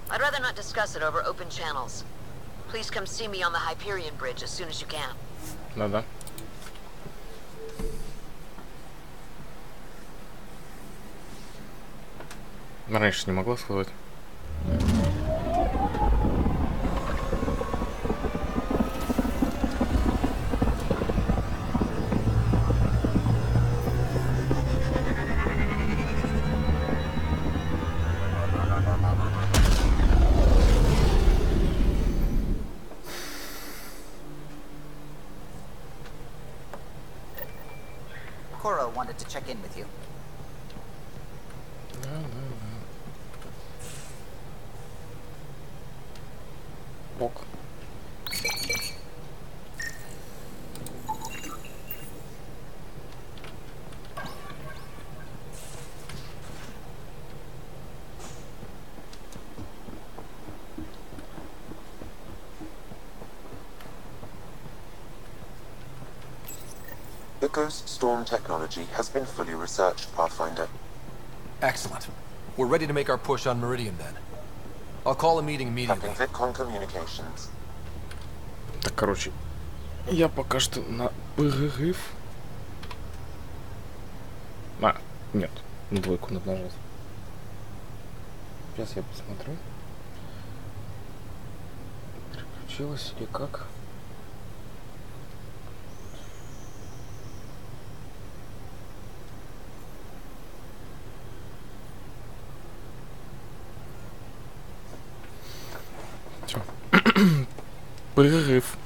[SPEAKER 9] I'd rather not discuss it over open channels. Please come see me on the Hyperion Bridge as soon as you can.
[SPEAKER 1] Да-да. Раньше не могла сказать.
[SPEAKER 5] Cora wanted to check in with you.
[SPEAKER 1] Ок.
[SPEAKER 4] The Ghost Storm technology has been fully researched, Pathfinder.
[SPEAKER 3] Excellent. We're ready to make our push on Meridian then. I'll call a meeting immediately.
[SPEAKER 4] Captain Vidcon Communications.
[SPEAKER 1] Так, короче, я пока что на перерыв. А, нет, на двойку надо нажать. Сейчас я посмотрю. Переключилось или как? Все. Перерыв.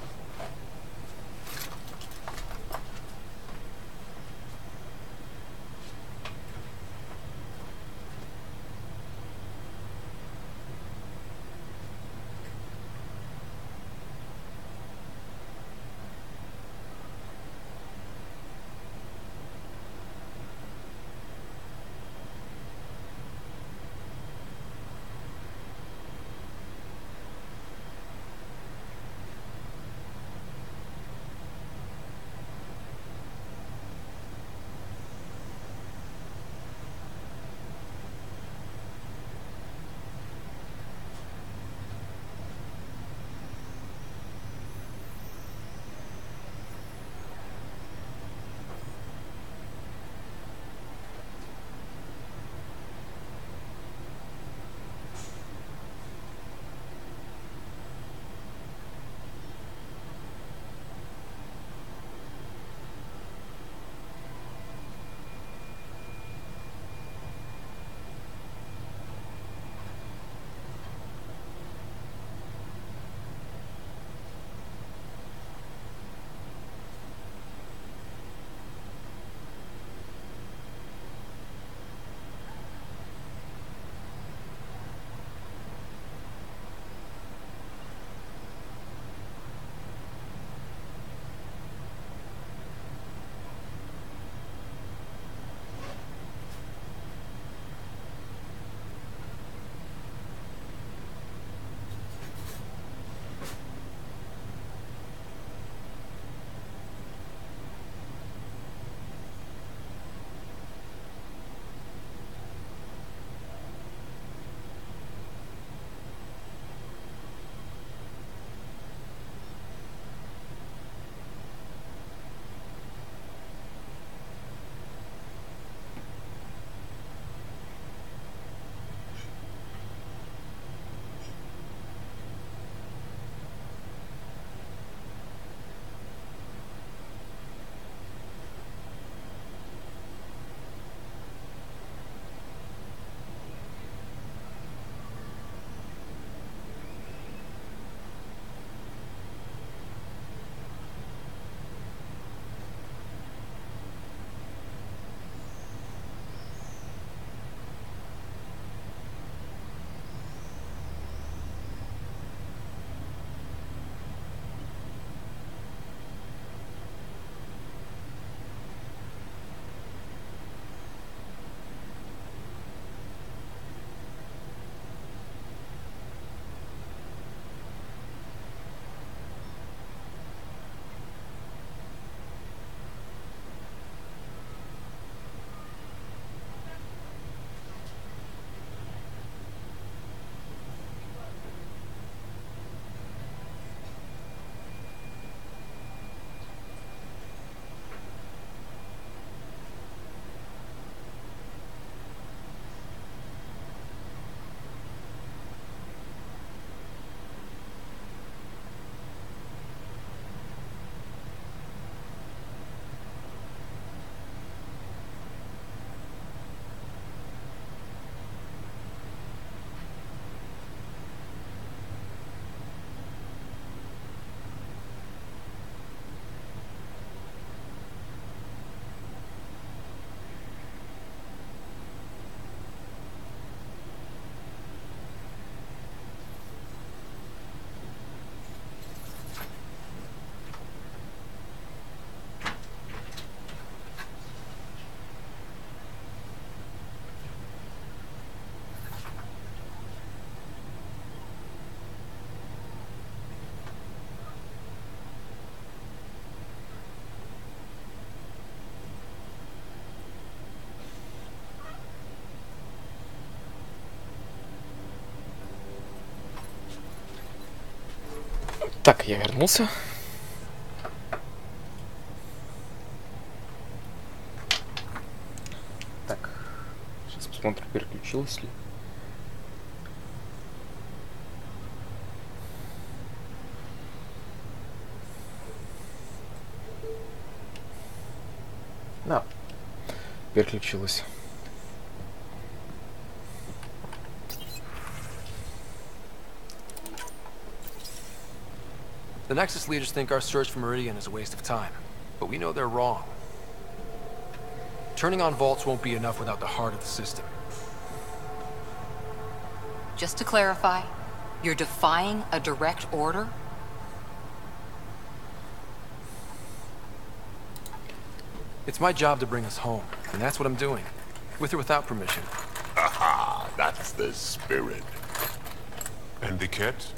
[SPEAKER 1] я вернулся. Так, сейчас посмотрим, переключилось ли. Да, переключилось.
[SPEAKER 3] The Nexus leaders think our search for Meridian is a waste of time, but we know they're wrong. Turning on vaults won't be enough without the heart of the system.
[SPEAKER 11] Just to clarify, you're defying a direct order?
[SPEAKER 3] It's my job to bring us home, and that's what I'm doing, with or without permission.
[SPEAKER 6] Haha, that's the spirit.
[SPEAKER 18] And the kit?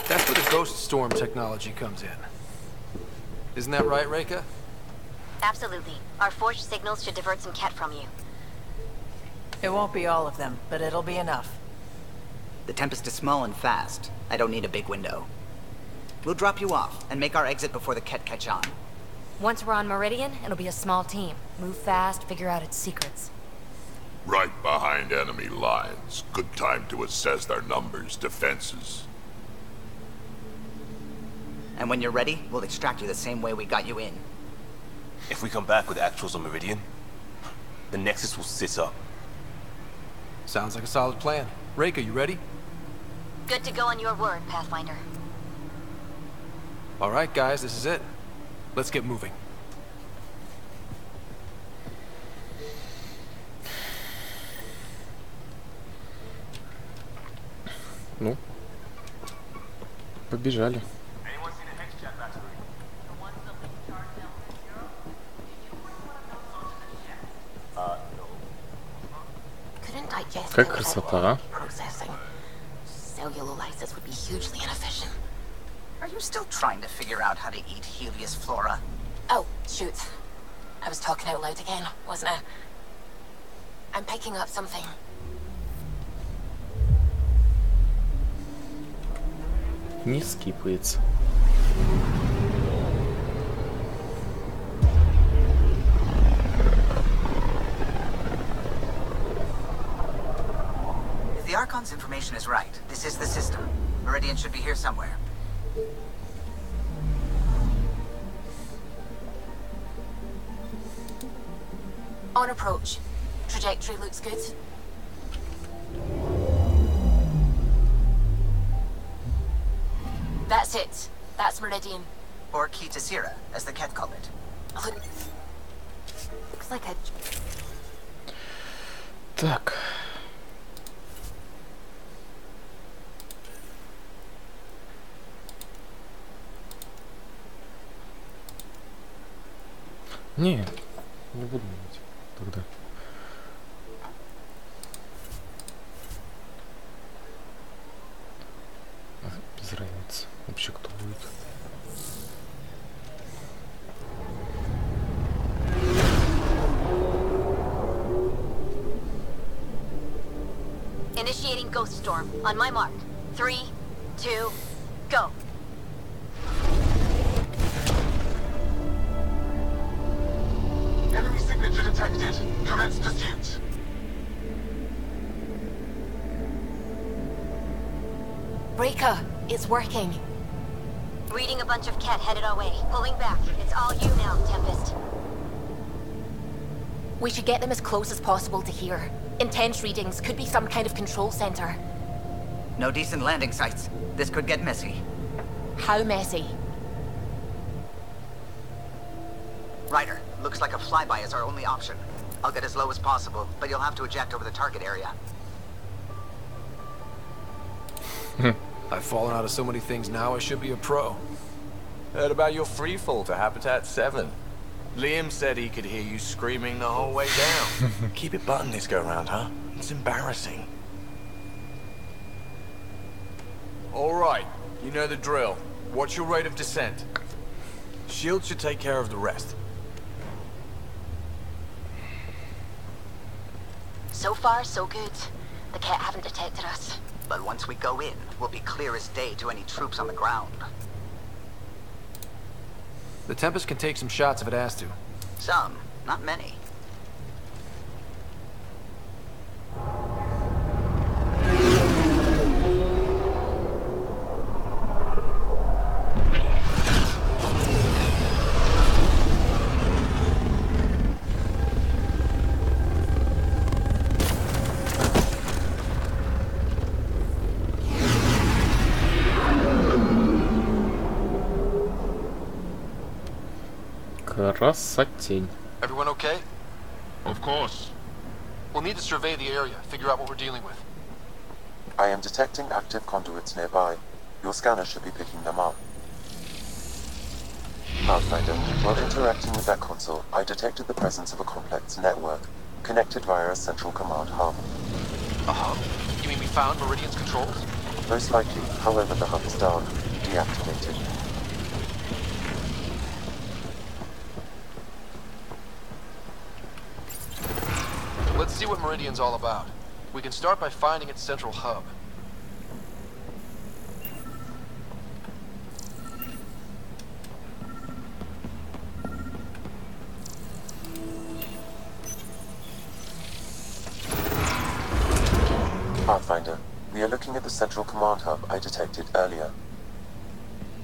[SPEAKER 3] That's where the ghost storm technology comes in. Isn't that right, Reika?
[SPEAKER 10] Absolutely. Our forged signals should divert some Ket from you.
[SPEAKER 8] It won't be all of them, but it'll be enough.
[SPEAKER 5] The Tempest is small and fast. I don't need a big window. We'll drop you off and make our exit before the Ket catch on.
[SPEAKER 10] Once we're on Meridian, it'll be a small team. Move fast, figure out its secrets.
[SPEAKER 6] Right behind enemy lines. Good time to assess their numbers, defenses.
[SPEAKER 5] And when you're ready, we'll extract you the same way we got you in.
[SPEAKER 22] If we come back with actuals on Meridian, the Nexus will sit up.
[SPEAKER 3] Sounds like a solid plan. Reika, you ready?
[SPEAKER 10] Good to go on your word, Pathfinder.
[SPEAKER 3] All right, guys, this is it. Let's get moving.
[SPEAKER 1] Ну, побежали.
[SPEAKER 13] Couldn't digest
[SPEAKER 1] Как
[SPEAKER 13] it without
[SPEAKER 1] красота, а?
[SPEAKER 13] processing. Cellulolysis would be hugely inefficient.
[SPEAKER 5] Are you still trying to figure out how to eat Helios flora?
[SPEAKER 13] Oh, shoot. I was talking out loud again, wasn't I? I'm picking up something.
[SPEAKER 1] Не скипается.
[SPEAKER 5] If the Archon's information is right, this is the system. Meridian should be here somewhere.
[SPEAKER 13] On approach. Trajectory looks good. That's it. That's Meridian.
[SPEAKER 5] Or Key to Sierra, as the Ket called it.
[SPEAKER 13] Looks like a...
[SPEAKER 1] Так. Не буду менять тогда. Без разницы. Вообще кто будет.
[SPEAKER 10] Initiating Ghost Storm. On my mark. 3, 2, go.
[SPEAKER 12] Enemy signature detected. Commence pursuit.
[SPEAKER 13] Breaker, it's working.
[SPEAKER 10] Reading a bunch of Ket headed our way. Pulling back. It's all you now, Tempest.
[SPEAKER 13] We should get them as close as possible to here. Intense readings could be some kind of control center.
[SPEAKER 5] No decent landing sites. This could get messy.
[SPEAKER 13] How messy?
[SPEAKER 5] Ryder, looks like a flyby is our only option. I'll get as low as possible, but you'll have to eject over the target area.
[SPEAKER 3] I've fallen out of so many things now, I should be a pro.
[SPEAKER 22] Heard about your freefall to Habitat 7. Liam said he could hear you screaming the whole way down. Keep it buttoned this go-round, huh? It's embarrassing. All right, you know the drill. What's your rate of descent? Shield should take care of the rest.
[SPEAKER 10] So far, so good. The Ket haven't detected us.
[SPEAKER 5] But once we go in, we'll be clear as day to any troops on the ground.
[SPEAKER 3] The Tempest can take some shots if it has to.
[SPEAKER 5] Some, not many.
[SPEAKER 1] Красотень.
[SPEAKER 3] Everyone okay?
[SPEAKER 6] Of course.
[SPEAKER 3] We'll need to survey the area, figure out what we're dealing with.
[SPEAKER 4] I am detecting active conduits nearby. Your scanner should be picking them up. Pathfinder, while interacting with that console, I detected the presence of a complex network, connected via a central command hub.
[SPEAKER 3] A hub? You mean we found Meridian's controls?
[SPEAKER 4] Most likely, however, the hub is down, deactivated.
[SPEAKER 3] Let's see what Meridian's all about. We can start by finding its central hub.
[SPEAKER 4] Pathfinder, we are looking at the central command hub I detected earlier.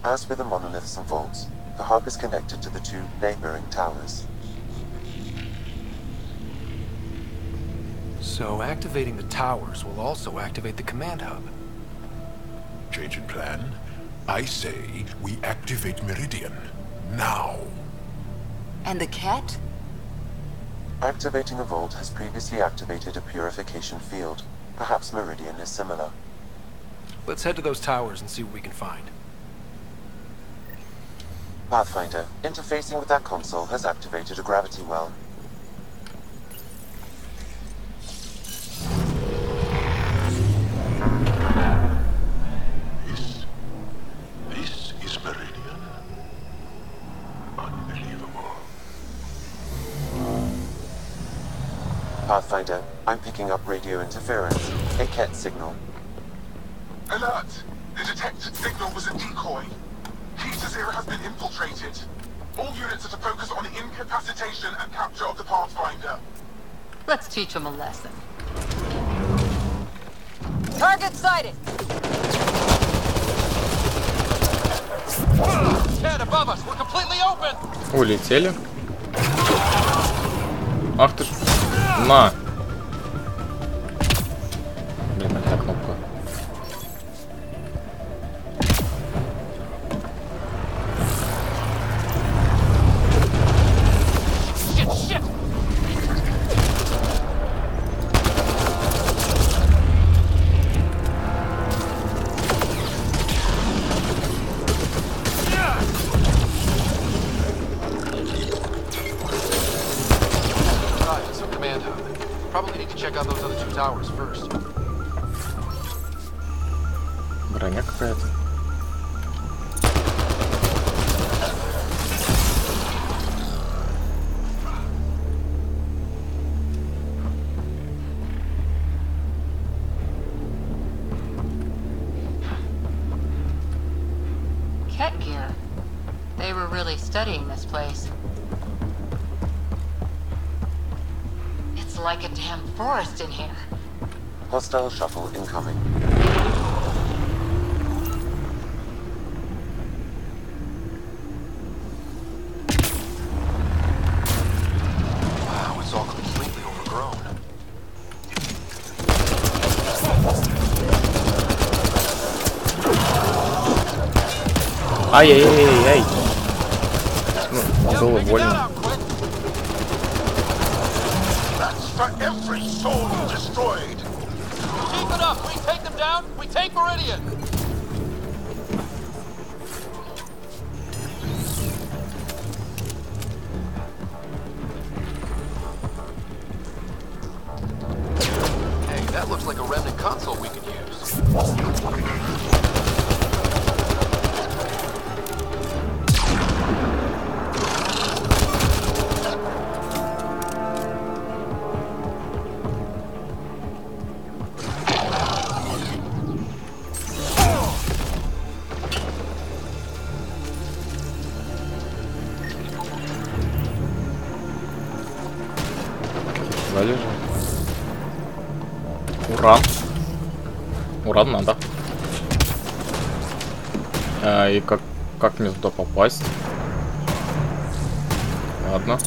[SPEAKER 4] As with the monoliths and vaults, the hub is connected to the two neighboring towers.
[SPEAKER 3] So activating the towers will also activate the command hub.
[SPEAKER 6] Change in plan. I say we activate Meridian. Now.
[SPEAKER 11] And the cat?
[SPEAKER 4] Activating a vault has previously activated a purification field. Perhaps Meridian is similar.
[SPEAKER 3] Let's head to those towers and see what we can find.
[SPEAKER 4] Pathfinder, interfacing with that console has activated a gravity well.
[SPEAKER 6] This is Meridian. Unbelievable.
[SPEAKER 4] Pathfinder, I'm picking up radio interference, a cat signal.
[SPEAKER 12] Alert! The detected signal was a decoy. Key Zero has been infiltrated. All units are to focus on incapacitation and capture of the Pathfinder.
[SPEAKER 8] Let's teach them a lesson.
[SPEAKER 14] Target sighted! Ted, above us! We're completely open!
[SPEAKER 1] Улетели. Ах ты ж... На! Блин, эта кнопка. Броня какая-то.
[SPEAKER 8] Cat gear. They were really studying this place. It's like a damn forest in here.
[SPEAKER 4] Hostile shuttle incoming.
[SPEAKER 3] Wow, it's all completely overgrown.
[SPEAKER 1] Ай-яй-яй-яй-яй. Ну, было больно.
[SPEAKER 6] For every soul you destroyed.
[SPEAKER 3] Keep it up. We take them down. We take Meridian. Hey, that looks like a remnant console we could use.
[SPEAKER 1] Залежи. Уран. Уран надо. И как мне туда попасть? Ладно.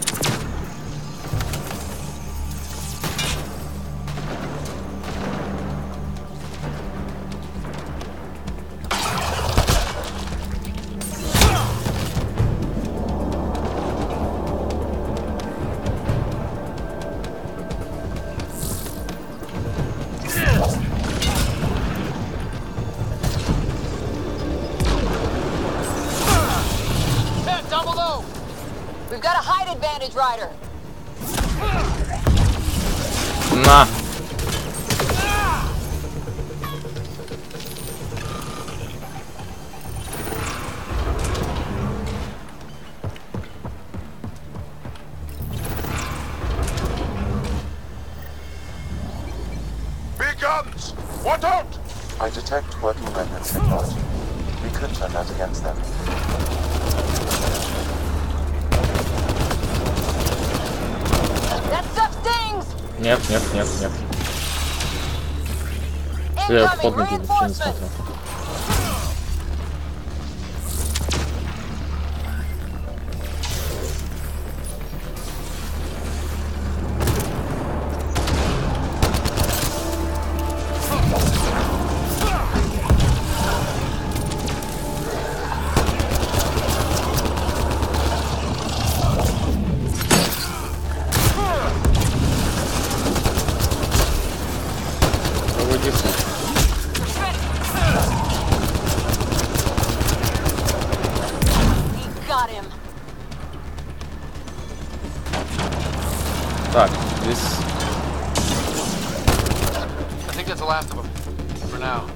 [SPEAKER 1] На!
[SPEAKER 12] Big guns! What out?
[SPEAKER 4] I detect working remnant technology. We could turn that against them.
[SPEAKER 13] That stuff stings!
[SPEAKER 1] Нет, нет, нет, нет. Я под ноги вообще не смотрел. Так, здесь...
[SPEAKER 3] I think that's the last of them. For now.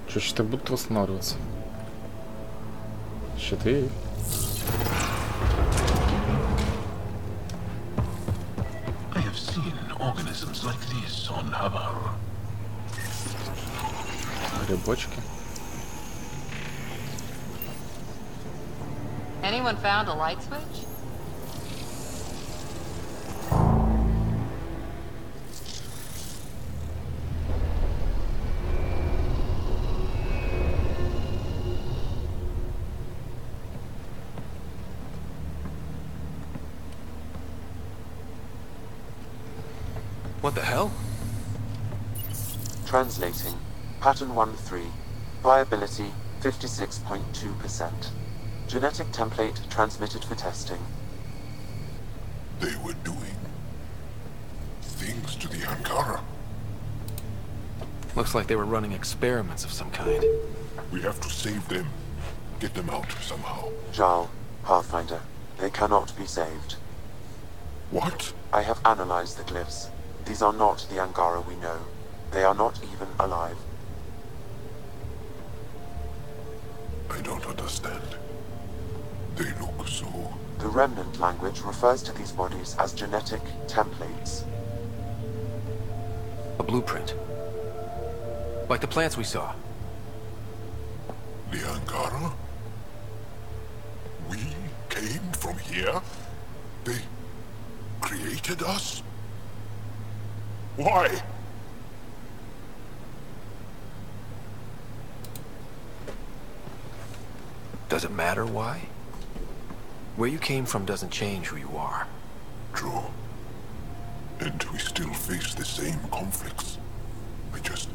[SPEAKER 1] Чё, щиты будут восстанавливаться? Щиты.
[SPEAKER 12] Organisms like this on Habar.
[SPEAKER 1] Грибочки.
[SPEAKER 17] Anyone found a light switch?
[SPEAKER 3] What the hell?
[SPEAKER 4] Translating. Pattern 1-3. Viability 56.2%. Genetic template transmitted for testing.
[SPEAKER 6] They were doing things to the Ankara.
[SPEAKER 3] Looks like they were running experiments of some kind.
[SPEAKER 6] We have to save them. Get them out somehow.
[SPEAKER 4] Jarl, Pathfinder, they cannot be saved.
[SPEAKER 6] What?
[SPEAKER 4] I have analyzed the glyphs. These are not the Angara we know. They are not even alive.
[SPEAKER 6] I don't understand. They look so...
[SPEAKER 4] The remnant language refers to these bodies as genetic templates.
[SPEAKER 3] A blueprint. Like the plants we saw.
[SPEAKER 6] The Angara? We came from here? They created us? Why?
[SPEAKER 3] Does it matter why? Where you came from doesn't change who you are.
[SPEAKER 6] True. And we still face the same conflicts. I just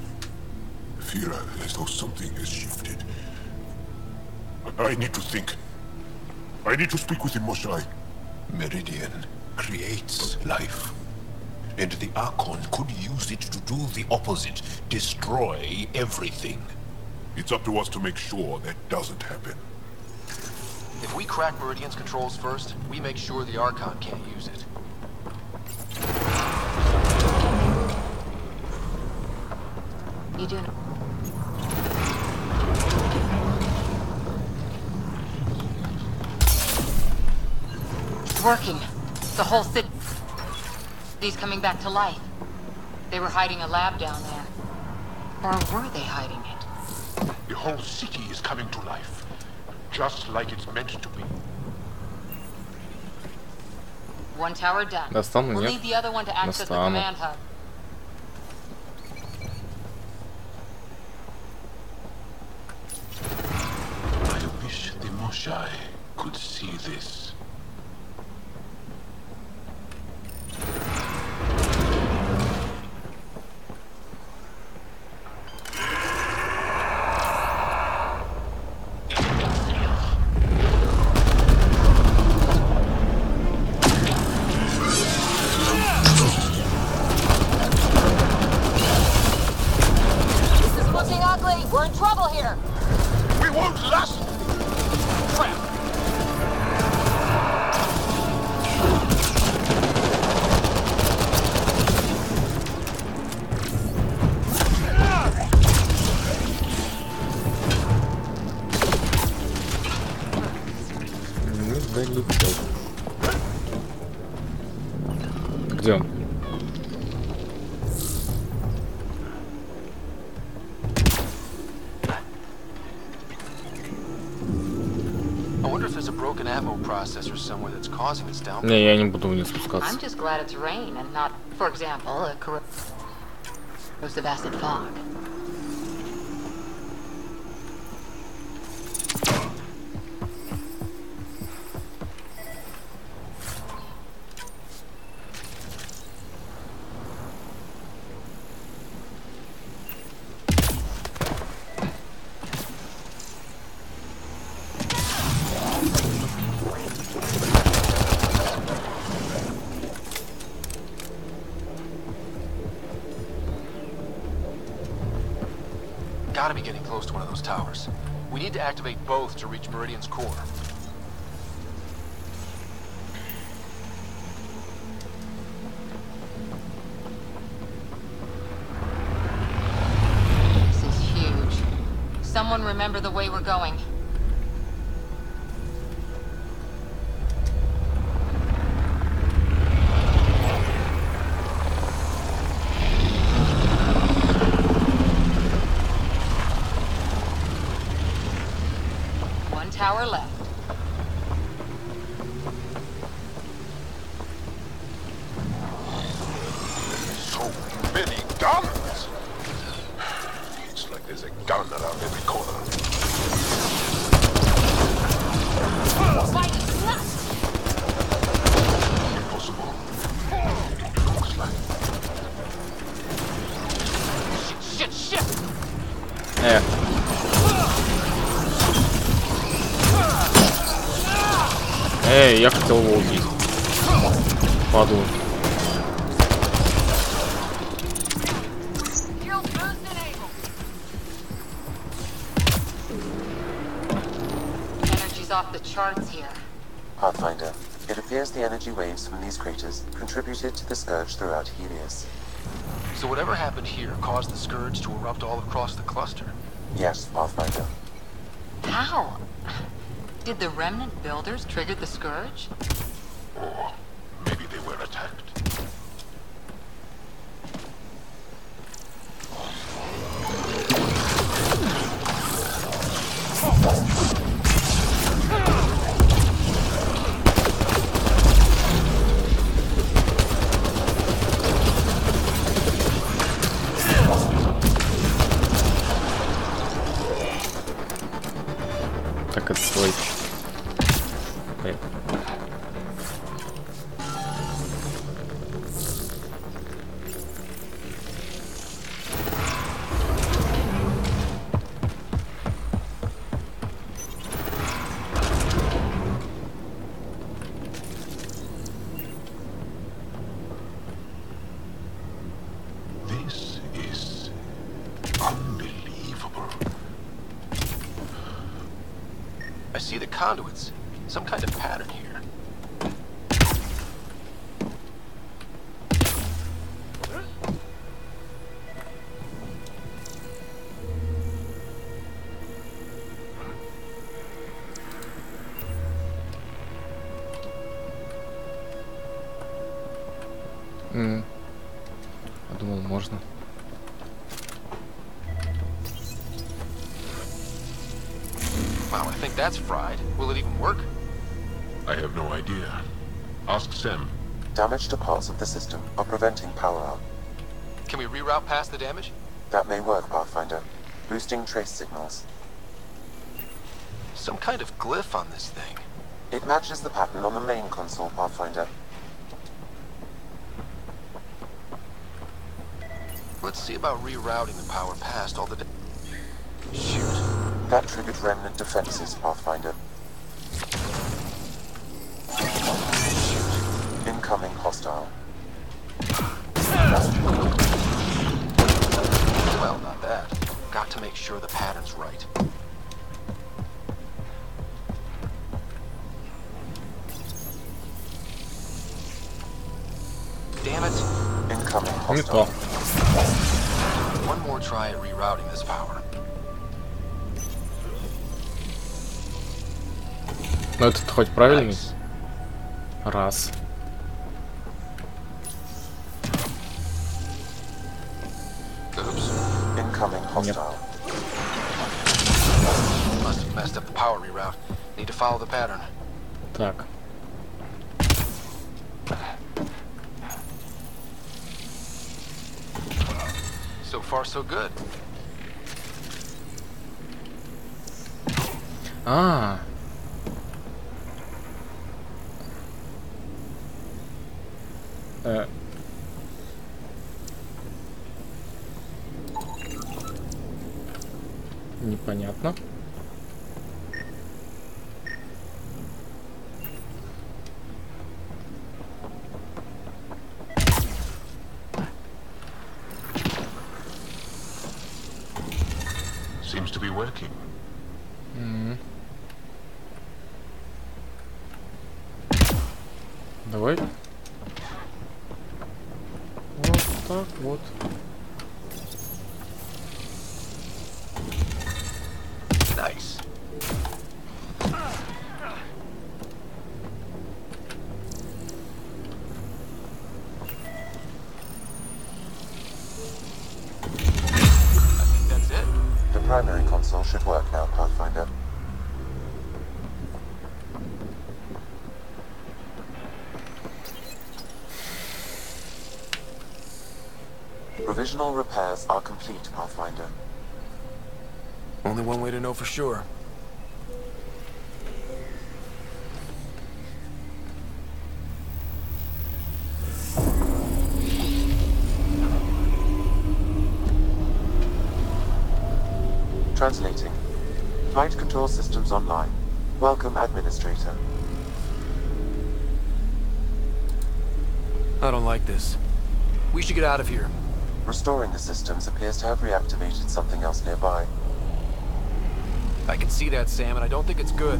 [SPEAKER 6] feel as though something has shifted. I need to think. I need to speak with Moshai.
[SPEAKER 2] Meridian creates life. And the Archon could use it to do the opposite. Destroy everything.
[SPEAKER 6] It's up to us to make sure that doesn't happen.
[SPEAKER 3] If we crack Meridian's controls first, we make sure the Archon can't use it.
[SPEAKER 17] You doing?
[SPEAKER 16] It's working. The whole city's coming back to life. They were hiding a lab down there.
[SPEAKER 13] Or were they hiding it?
[SPEAKER 2] The whole city is coming to life, just like it's meant to be.
[SPEAKER 13] One tower done. We'll need the other one to access the command hub.
[SPEAKER 2] I wish the Moshai could see this.
[SPEAKER 13] We're in trouble here!
[SPEAKER 2] We won't last! Crap!
[SPEAKER 1] Где он? Не, я не буду вниз спускаться.
[SPEAKER 13] I'm just glad it's rain and not, for example, a corrosive acid fog.
[SPEAKER 3] Gotta be getting close to one of those towers. We need to activate both to reach Meridian's core.
[SPEAKER 13] This is huge. Someone remember the way we're going. Tower left.
[SPEAKER 2] So many guns! It's like there's a gun around every corner. Impossible. Looks like.
[SPEAKER 3] Shit!
[SPEAKER 1] Эй, я хотел его убить. Паду.
[SPEAKER 13] Energy's off the charts here.
[SPEAKER 4] Pathfinder, it appears the energy waves from these craters contributed to the scourge throughout Helios.
[SPEAKER 3] So whatever happened here caused the scourge to erupt all across the cluster?
[SPEAKER 4] Yes, Pathfinder.
[SPEAKER 13] How? Did the remnant builders trigger the scourge?
[SPEAKER 2] Or maybe they were attacked.
[SPEAKER 1] Так, отстой.
[SPEAKER 2] This is unbelievable.
[SPEAKER 3] I see the conduits. Some kind of pattern here.
[SPEAKER 1] Я думал, можно.
[SPEAKER 3] That's fried. Will it even work?
[SPEAKER 2] I have no idea. Ask Sam.
[SPEAKER 4] Damage to parts of the system are preventing power out.
[SPEAKER 3] Can we reroute past the damage?
[SPEAKER 4] That may work, Pathfinder. Boosting trace signals.
[SPEAKER 3] Some kind of glyph on this thing.
[SPEAKER 4] It matches the pattern on the main console, Pathfinder.
[SPEAKER 3] Let's see about rerouting the power past all the... Shoot.
[SPEAKER 4] That triggered remnant defenses, Pathfinder. Incoming hostile.
[SPEAKER 3] Well, not that. Got to make sure the pattern's right. Damn it.
[SPEAKER 4] Incoming hostile.
[SPEAKER 3] One more try at rerouting this power.
[SPEAKER 1] Ну этот хоть правильный? Раз.
[SPEAKER 4] Incoming hostile.
[SPEAKER 3] Must have messed up the power reroute. Need to follow the pattern.
[SPEAKER 1] Так.
[SPEAKER 3] So far, so good.
[SPEAKER 1] А. Непонятно.
[SPEAKER 2] Seems to be working.
[SPEAKER 1] Давай. Вот так вот.
[SPEAKER 3] Nice. That's it.
[SPEAKER 4] The primary console should work now, Pathfinder. Provisional repairs are complete, Pathfinder.
[SPEAKER 3] Only one way to know for sure.
[SPEAKER 4] Translating. Flight control systems online. Welcome, Administrator.
[SPEAKER 3] I don't like this. We should get out of here.
[SPEAKER 4] Restoring the systems appears to have reactivated something else nearby.
[SPEAKER 3] I can see that, Sam, and I don't think it's good.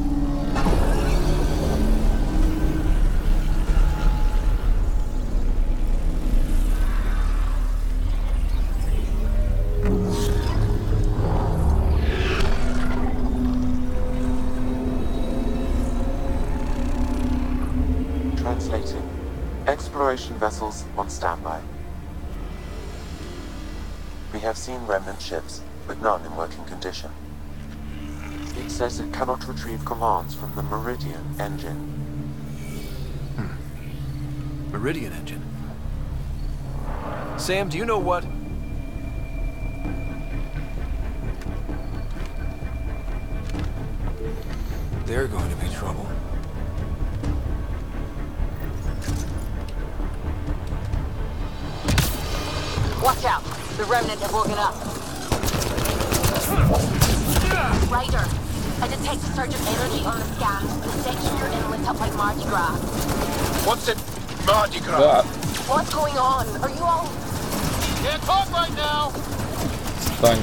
[SPEAKER 4] Translating. Exploration vessels on standby. We have seen remnant ships, but none in working condition. It says it cannot retrieve commands from the Meridian engine.
[SPEAKER 3] Meridian engine. Sam, do you know what? They're going to be trouble.
[SPEAKER 9] Watch out! The remnant have woken up. Ryder, I detect a surge of energy on the scan. The section you're in lit up like Mardi Gras.
[SPEAKER 2] What's it? Mardi Gras?
[SPEAKER 9] What's going on? Are you all...
[SPEAKER 3] Can't talk right now!
[SPEAKER 1] Стань.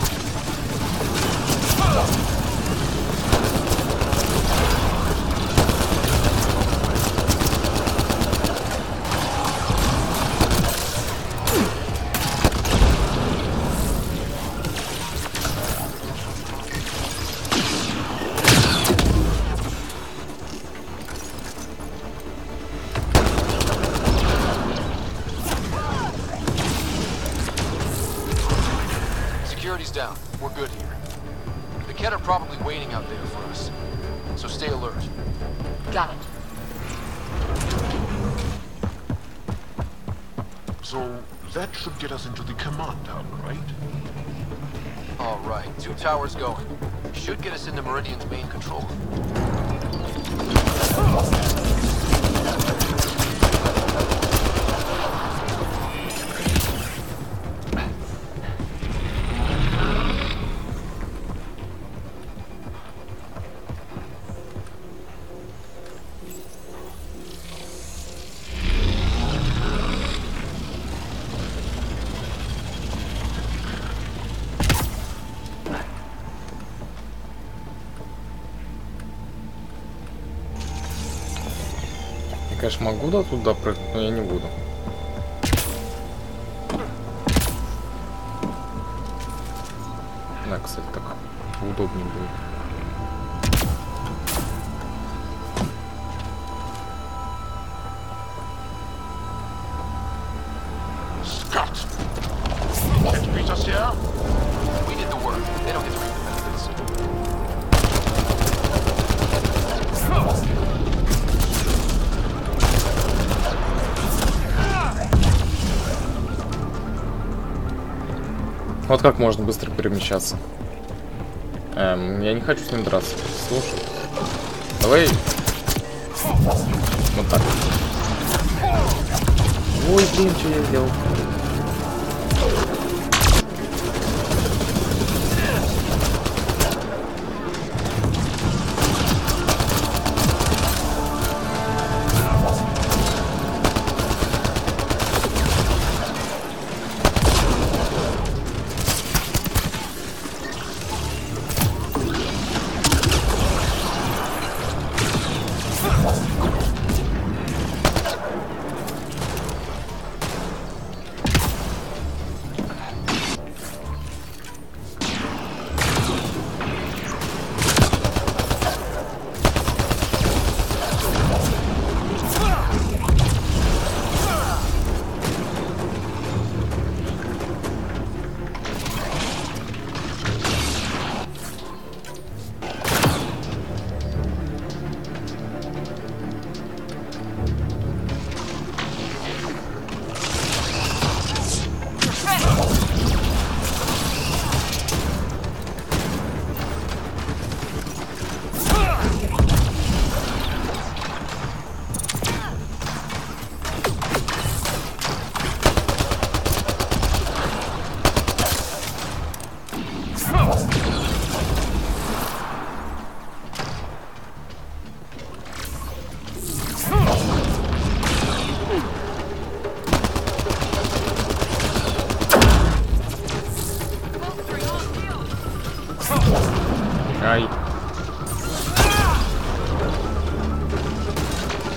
[SPEAKER 3] Security's down. We're good here. The Ket are probably waiting out there for us. so stay alert.
[SPEAKER 13] Got it.
[SPEAKER 2] So, that should get us into the command tower, right?
[SPEAKER 3] All right, 2 towers going. Should get us into Meridian's main control room.
[SPEAKER 1] Я, конечно, могу туда прыгнуть, но я не буду. Да, кстати, так удобнее будет.
[SPEAKER 2] Scott! Can't you beat us here?
[SPEAKER 3] We did the work. They don't get to reap the benefits.
[SPEAKER 1] Вот как можно быстро перемещаться. Я не хочу с ним драться. Слушай. Давай. Вот так. Ой, блин, что я сделал? Ай.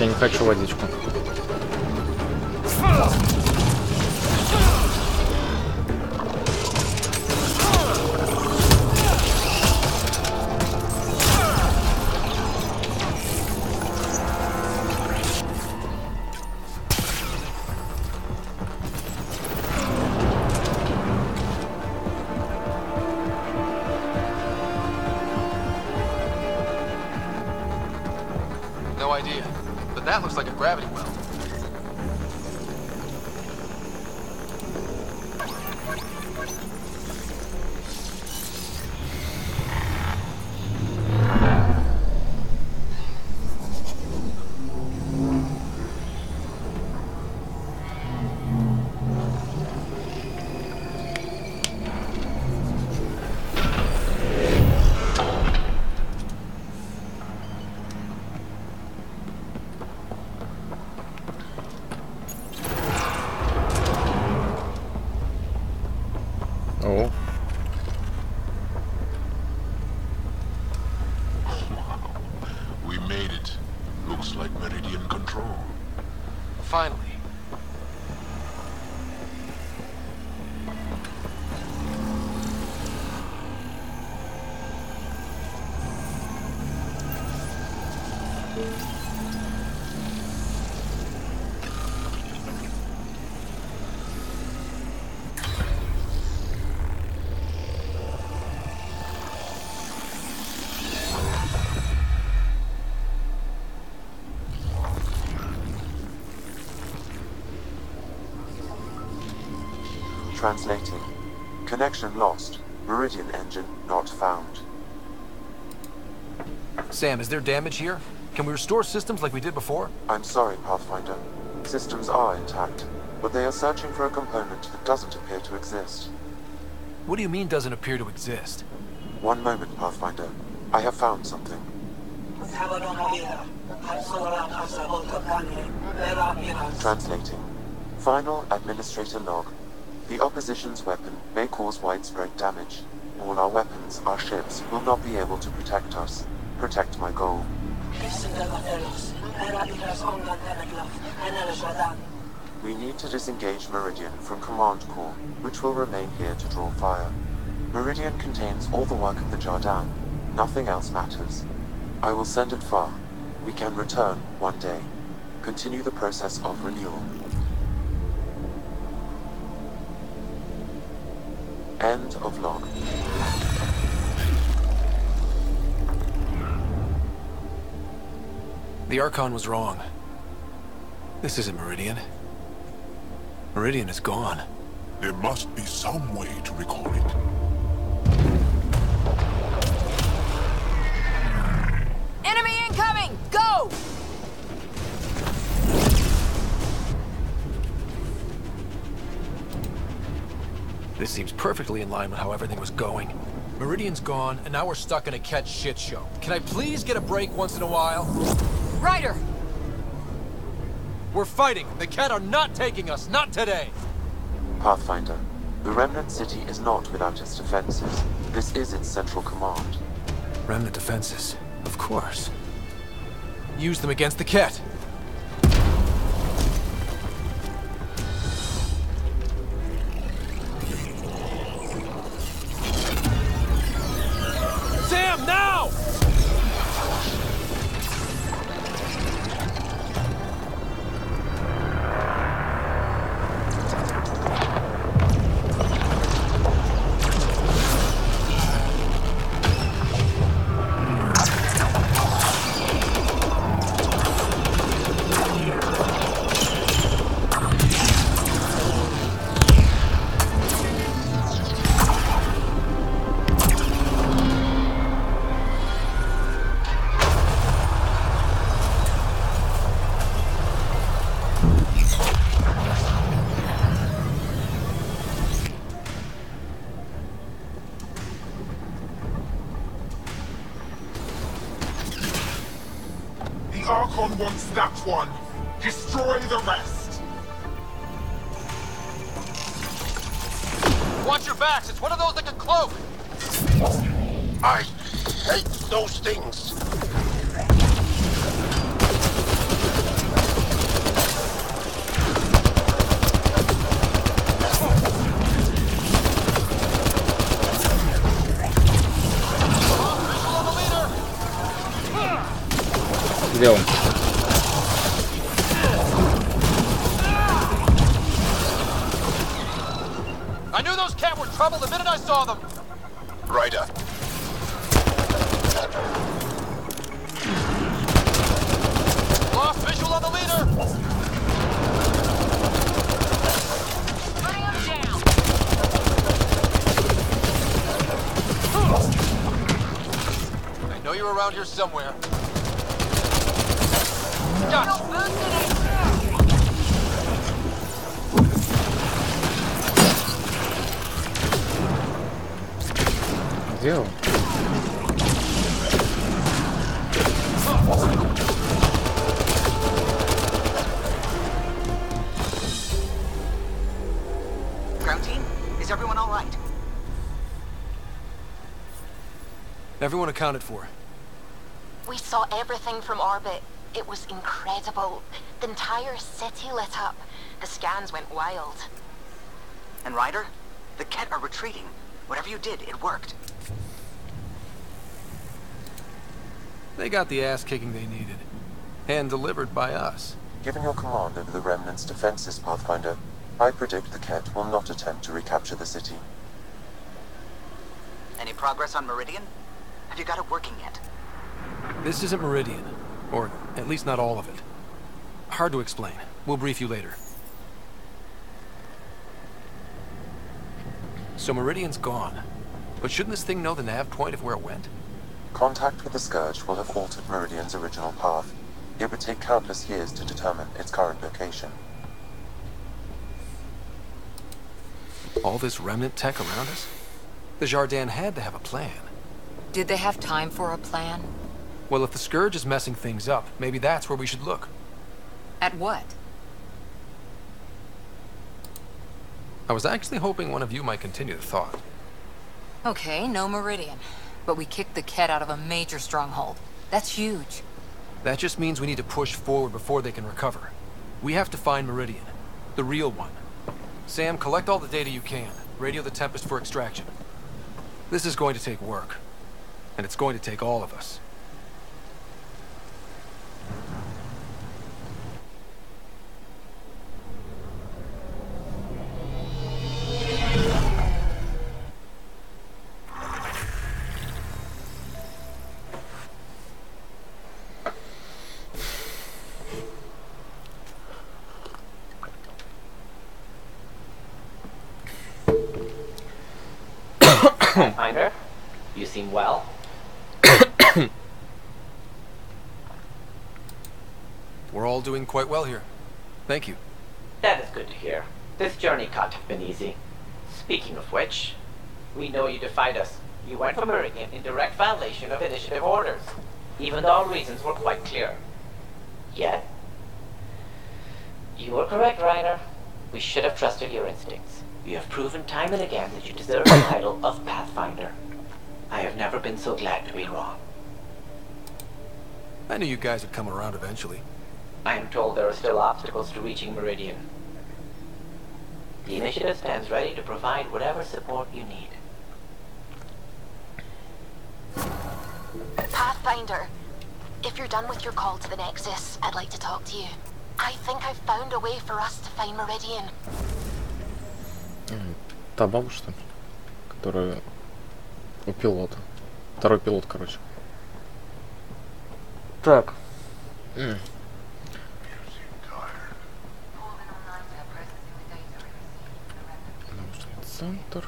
[SPEAKER 1] Я не хочу водичку.
[SPEAKER 3] No idea, but that looks like a gravity well.
[SPEAKER 4] Translating. Connection lost. Meridian engine not found.
[SPEAKER 3] Sam, is there damage here? Can we restore systems like we did before?
[SPEAKER 4] I'm sorry, Pathfinder. Systems are intact, but they are searching for a component that doesn't appear to exist.
[SPEAKER 3] What do you mean doesn't appear to exist?
[SPEAKER 4] One moment, Pathfinder. I have found something. Translating. Final Administrator log. The opposition's weapon may cause widespread damage. All our weapons, our ships, will not be able to protect us. Protect my goal. We need to disengage Meridian from Command Core, which will remain here to draw fire. Meridian contains all the work of the Jardin. Nothing else matters. I will send it far. We can return one day. Continue the process of renewal. End of log.
[SPEAKER 3] The Archon was wrong. This isn't Meridian. Meridian is gone.
[SPEAKER 2] There must be some way to recall it.
[SPEAKER 16] Enemy incoming! Go!
[SPEAKER 3] This seems perfectly in line with how everything was going. Meridian's gone, and now we're stuck in a Ket shit show. Can I please get a break once in a while?
[SPEAKER 16] Ryder!
[SPEAKER 3] We're fighting. The Ket are not taking us, not today.
[SPEAKER 4] Pathfinder, the Remnant City is not without its defenses. This is its central command.
[SPEAKER 3] Remnant defenses, of course. Use them against the Ket. Sam, now!
[SPEAKER 12] The Archon wants that one. Destroy the rest.
[SPEAKER 3] Watch your backs. It's one of those that can cloak.
[SPEAKER 15] I hate those things.
[SPEAKER 1] Где он?
[SPEAKER 3] I knew those Ket were trouble the minute I saw them.
[SPEAKER 15] Ryder.
[SPEAKER 3] Lost visual on the leader.
[SPEAKER 16] Bring him down.
[SPEAKER 3] I know you're around here somewhere. Gotcha.
[SPEAKER 1] Где он?
[SPEAKER 5] Ground team, is everyone all right?
[SPEAKER 3] Everyone accounted for.
[SPEAKER 13] We saw everything from orbit. It was incredible. The entire city lit up. The scans went wild.
[SPEAKER 5] And Ryder, the Ket are retreating. Whatever you did, it worked.
[SPEAKER 3] They got the ass kicking they needed. And delivered by us.
[SPEAKER 4] Given your command over the Remnant's defenses, Pathfinder, I predict the Ket will not attempt to recapture the city.
[SPEAKER 5] Any progress on Meridian? Have you got it working yet?
[SPEAKER 3] This isn't Meridian. Or at least not all of it. Hard to explain. We'll brief you later. So Meridian's gone. But shouldn't this thing know the nav point of where it went?
[SPEAKER 4] Contact with the Scourge will have altered Meridian's original path. It would take countless years to determine its current location.
[SPEAKER 3] All this remnant tech around us? The Jardin had to have a plan.
[SPEAKER 8] Did they have time for a plan?
[SPEAKER 3] Well, if the Scourge is messing things up, maybe that's where we should look.
[SPEAKER 8] At what?
[SPEAKER 3] I was actually hoping one of you might continue the thought.
[SPEAKER 8] Okay, no Meridian. But we kicked the Ket out of a major stronghold. That's huge.
[SPEAKER 3] That just means we need to push forward before they can recover. We have to find Meridian. The real one. Sam, collect all the data you can. Radio the Tempest for extraction. This is going to take work. And it's going to take all of us.
[SPEAKER 14] Pathfinder, you seem well.
[SPEAKER 3] We're all doing quite well here. Thank you.
[SPEAKER 14] That is good to hear. This journey can't have been easy. Speaking of which, we know you defied us. You went for Meridian in direct violation of initiative orders, even though our reasons were quite clear. Yet, you were correct, Ryder. We should have trusted your instincts. You have proven time and again that you deserve the title of Pathfinder. I have never been so glad to be wrong.
[SPEAKER 3] I knew you guys would come around eventually.
[SPEAKER 14] I am told there are still obstacles to reaching Meridian. The initiative stands ready to provide whatever support you need.
[SPEAKER 13] Pathfinder, if you're done with your call to the Nexus, I'd like to talk to you. I think I've found a way for us to find Meridian.
[SPEAKER 1] Та бабушка, которая у пилота. Второй пилот, короче. Так. Научный центр.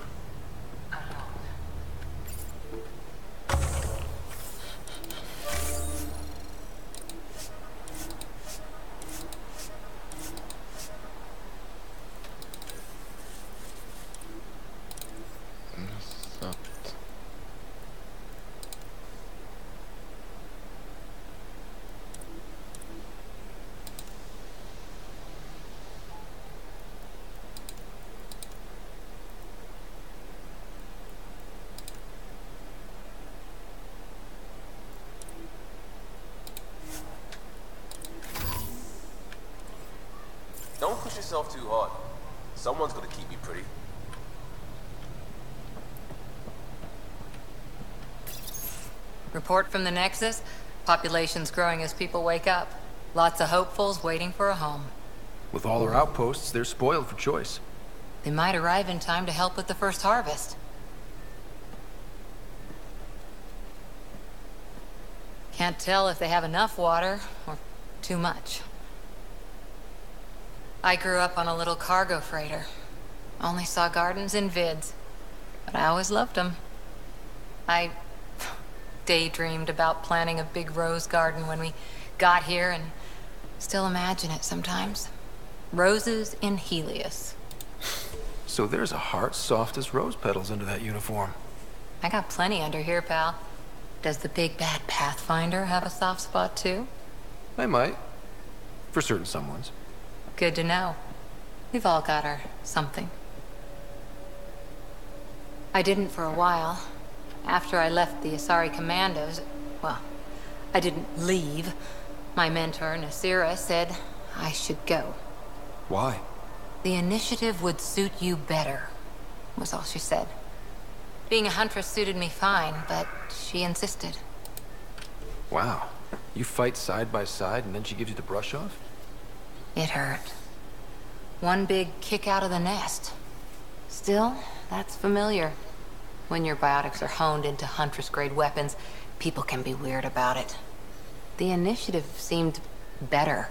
[SPEAKER 19] Don't push yourself too hard. Someone's gonna keep you pretty.
[SPEAKER 8] Report from the Nexus. Population's growing as people wake up. Lots of hopefuls waiting for a home.
[SPEAKER 3] With all our outposts, they're spoiled for choice.
[SPEAKER 8] They might arrive in time to help with the first harvest. Can't tell if they have enough water or too much. I grew up on a little cargo freighter. Only saw gardens in vids, but I always loved them. I daydreamed about planting a big rose garden when we got here and still imagine it sometimes. Roses in Helios.
[SPEAKER 3] So there's a heart soft as rose petals under that uniform.
[SPEAKER 8] I got plenty under here, pal. Does the big bad Pathfinder have a soft spot too?
[SPEAKER 3] I might. For certain someones.
[SPEAKER 8] Good to know. We've all got our something. I didn't for a while. After I left the Asari Commandos, well, I didn't leave. My mentor, Nasira, said I should go.
[SPEAKER 3] Why?
[SPEAKER 8] The initiative would suit you better, was all she said. Being a huntress suited me fine, but she insisted.
[SPEAKER 3] Wow. You fight side by side and then she gives you the brush off?
[SPEAKER 8] It hurt. One big kick out of the nest. Still, that's familiar. When your biotics are honed into Huntress-grade weapons, people can be weird about it. The initiative seemed better.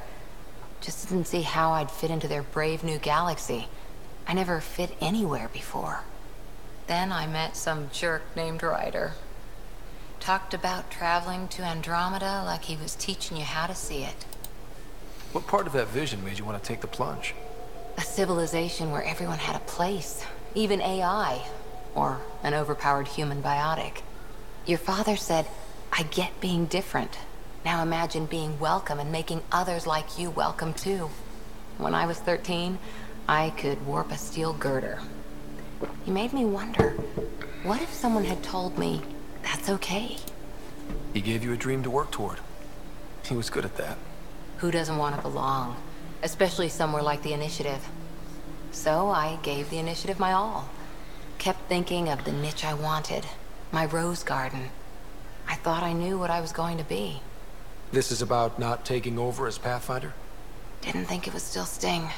[SPEAKER 8] Just didn't see how I'd fit into their brave new galaxy. I never fit anywhere before. Then I met some jerk named Ryder. Talked about traveling to Andromeda like he was teaching you how to see it.
[SPEAKER 3] What part of that vision made you want to take the plunge?
[SPEAKER 8] A civilization where everyone had a place, even AI, or an overpowered human biotic. Your father said, I get being different. Now imagine being welcome and making others like you welcome too. When I was 13, I could warp a steel girder. He made me wonder, what if someone had told me that's okay?
[SPEAKER 3] He gave you a dream to work toward. He was good at that.
[SPEAKER 8] Who doesn't want to belong? Especially somewhere like the Initiative. So I gave the Initiative my all. Kept thinking of the niche I wanted. My rose garden. I thought I knew what I was going to be.
[SPEAKER 3] This is about not taking over as Pathfinder?
[SPEAKER 8] Didn't think it would still sting.